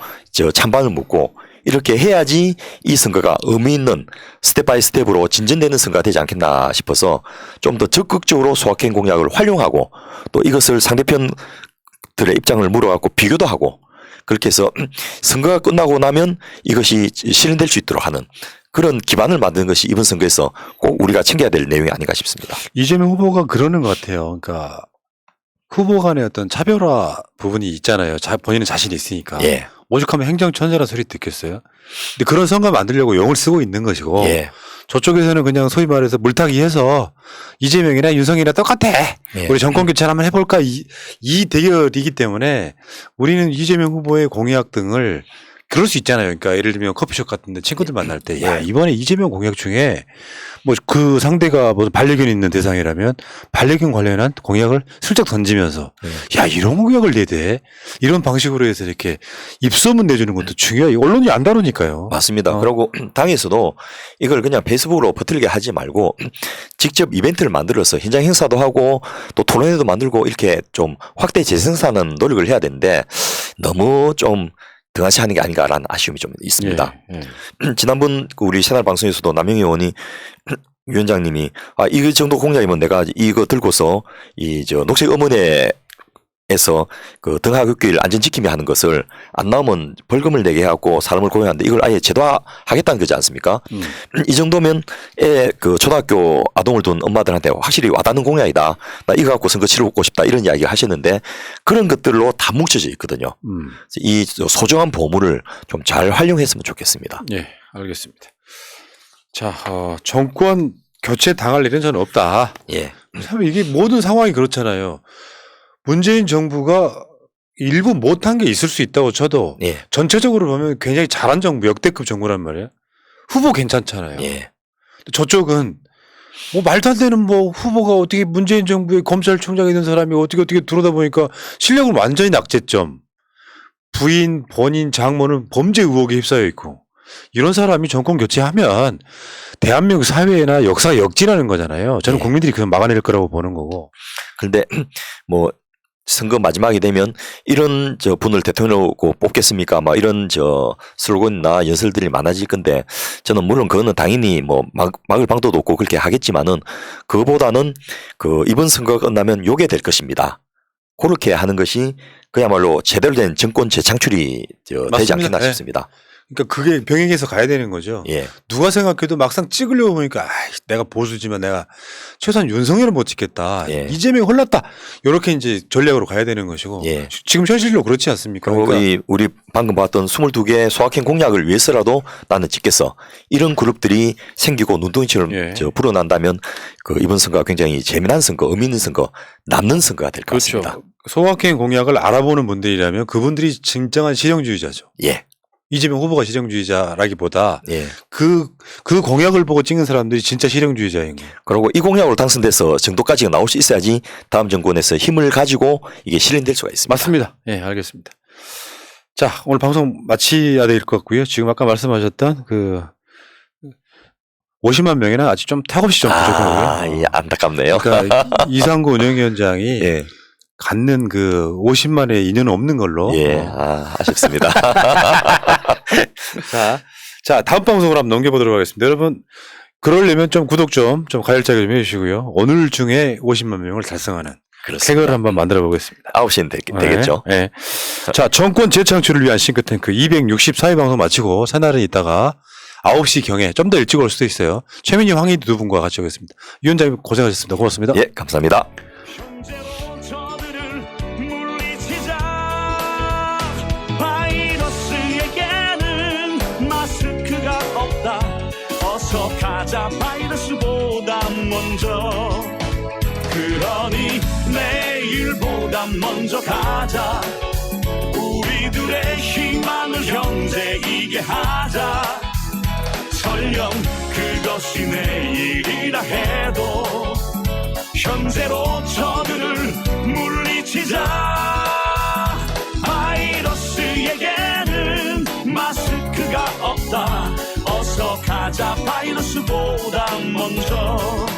찬반을 묻고 이렇게 해야지 이 선거가 의미 있는 스텝 바이 스텝으로 진전되는 선거가 되지 않겠나 싶어서 좀 더 적극적으로 소확행 공약을 활용하고 또 이것을 상대편들의 입장을 물어갖고 비교도 하고 그렇게 해서 선거가 끝나고 나면 이것이 실현될 수 있도록 하는 그런 기반을 만드는 것이 이번 선거에서 꼭 우리가 챙겨야 될 내용이 아닌가 싶습니다. 이재명 후보가 그러는 것 같아요. 그러니까 후보 간의 어떤 차별화 부분이 있잖아요. 본인은 자신이 있으니까. 예. 오죽하면 행정천재라 소리 듣겠어요. 근데 그런 선거 만들려고 용을 쓰고 있는 것이고 예. 저쪽에서는 그냥 소위 말해서 물타기 해서 이재명이나 윤석열이나 똑같아. 예. 우리 정권 교체를 한번 해볼까 이 대결이기 때문에 우리는 이재명 후보의 공약 등을 그럴 수 있잖아요. 그러니까 예를 들면 커피숍 같은데 친구들 만날 때 야, 이번에 이재명 공약 중에 뭐 그 상대가 뭐 반려견 있는 대상이라면 반려견 관련한 공약을 슬쩍 던지면서 야, 이런 공약을 내대. 이런 방식으로 해서 이렇게 입소문 내주는 것도 중요해요. 언론이 안 다루니까요. 맞습니다. 그리고 당에서도 이걸 그냥 페이스북으로 퍼뜨리게 하지 말고 직접 이벤트를 만들어서 현장 행사도 하고 또 토론회도 만들고 이렇게 좀 확대 재생산하는 노력을 해야 되는데 너무 좀 등한시 하는 게 아닌가라는 아쉬움이 좀 있습니다. 지난번 우리 채널 방송에서도 남영희 의원이 위원장님이 이 정도 공약이면 내가 이거 들고서 녹색 어머니에서 그 등하굣길 안전지킴이 하는 것을 안 나오면 벌금을 내게 해갖고 사람을 고용하는데 이걸 아예 제도화하겠다는 거지 않습니까? 이 정도면 그 초등학교 아동을 둔 엄마들한테 확실히 와닿는 공약이다. 나 이거 갖고 선거 치르고 싶다 이런 이야기 하셨는데 그런 것들로 다 뭉쳐져 있거든요. 이 소중한 보물을 좀 잘 활용했으면 좋겠습니다. 예, 알겠습니다. 자, 정권 교체 당할 일은 저는 없다. 예. 참 이게 모든 상황이 그렇잖아요. 문재인 정부가 일부 못한 게 있을 수 있다고 쳐도 예. 전체적으로 보면 굉장히 잘한 정부, 역대급 정부란 말이에요. 후보 괜찮잖아요. 예. 저쪽은 뭐 말도 안 되는 뭐 후보가 어떻게 문재인 정부의 검찰총장이 된 사람이 어떻게 들어다 보니까 실력은 완전히 낙제점. 부인, 본인, 장모는 범죄 의혹에 휩싸여 있고 이런 사람이 정권 교체하면 대한민국 사회나 역사가 역진하는 거잖아요. 저는 예. 국민들이 그냥 막아낼 거라고 보는 거고. 그런데 뭐 선거 마지막이 되면 이런 분을 대통령으로 뽑겠습니까? 막 이런 슬로건이나 연설들이 많아질 건데 저는 물론 그거는 당연히 뭐 막을 방도도 없고 그렇게 하겠지만은 그거보다는 그 이번 선거가 끝나면 요게 될 것입니다. 그렇게 하는 것이 그야말로 제대로 된 정권 재창출이 되지 않겠나 네. 싶습니다. 그러니까 그게 병행해서 가야 되는 거죠. 예. 누가 생각해도 막상 찍으려고 보니까 내가 보수지만 내가 최소한 윤석열은 못 찍겠다. 예. 이재명이 홀랐다. 이렇게 이제 전략으로 가야 되는 것이고 예. 지금 현실로 그렇지 않습니까? 그리고 그러니까 우리 방금 봤던 22개 소확행 공약을 위해서라도 나는 찍겠어. 이런 그룹들이 생기고 눈덩이처럼 예. 불어난다면 그 이번 선거가 굉장히 재미난 선거, 의미 있는 선거, 남는 선거가 될 것 그렇죠. 같습니다. 소확행 공약을 알아보는 분들이라면 그분들이 진정한 실용주의자죠. 예. 이재명 후보가 실용주의자라기보다 예. 그 공약을 보고 찍는 사람들이 진짜 실용주의자인 거예요. 그리고 이 공약으로 당선돼서 정도까지가 나올 수 있어야지 다음 정권에서 힘을 가지고 이게 실현될 수가 있습니다. 맞습니다. 예, 알겠습니다. 자, 오늘 방송 마쳐야 될 것 같고요. 지금 아까 말씀하셨던 그 50만 명이나 아직 좀 턱없이 좀 부족하고요. 예, 안타깝네요. 그러니까 이상구 운영위원장이 예. 갖는 그 50만의 인연은 없는 걸로. 예, 아쉽습니다. 자, 다음 방송으로 한번 넘겨보도록 하겠습니다. 여러분, 그러려면 좀 구독 좀 가열차게 좀 해주시고요. 오늘 중에 50만 명을 달성하는 쾌거를 한번 만들어 보겠습니다. 9시는 되겠죠. 네. 자, 정권 재창출을 위한 싱크탱크 264회 방송 마치고 새날은 있다가 9시 경에 좀 더 일찍 올 수도 있어요. 최민희, 황희 두 분과 같이 오겠습니다. 위원장님 고생하셨습니다. 고맙습니다. 예, 감사합니다. 형제로 저들을 물리치자. 바이러스에게는 마스크가 없다. 어서 가자 바이러스보다 먼저. 그러니 내일보다 먼저 가자. 우리들의 희망 세상을 형제이게 하자. 설령 그것이 내일이라 해도 현재로 저들을 물리치자. 바이러스에게는 마스크가 없다. 어서 가자 바이러스보다 먼저.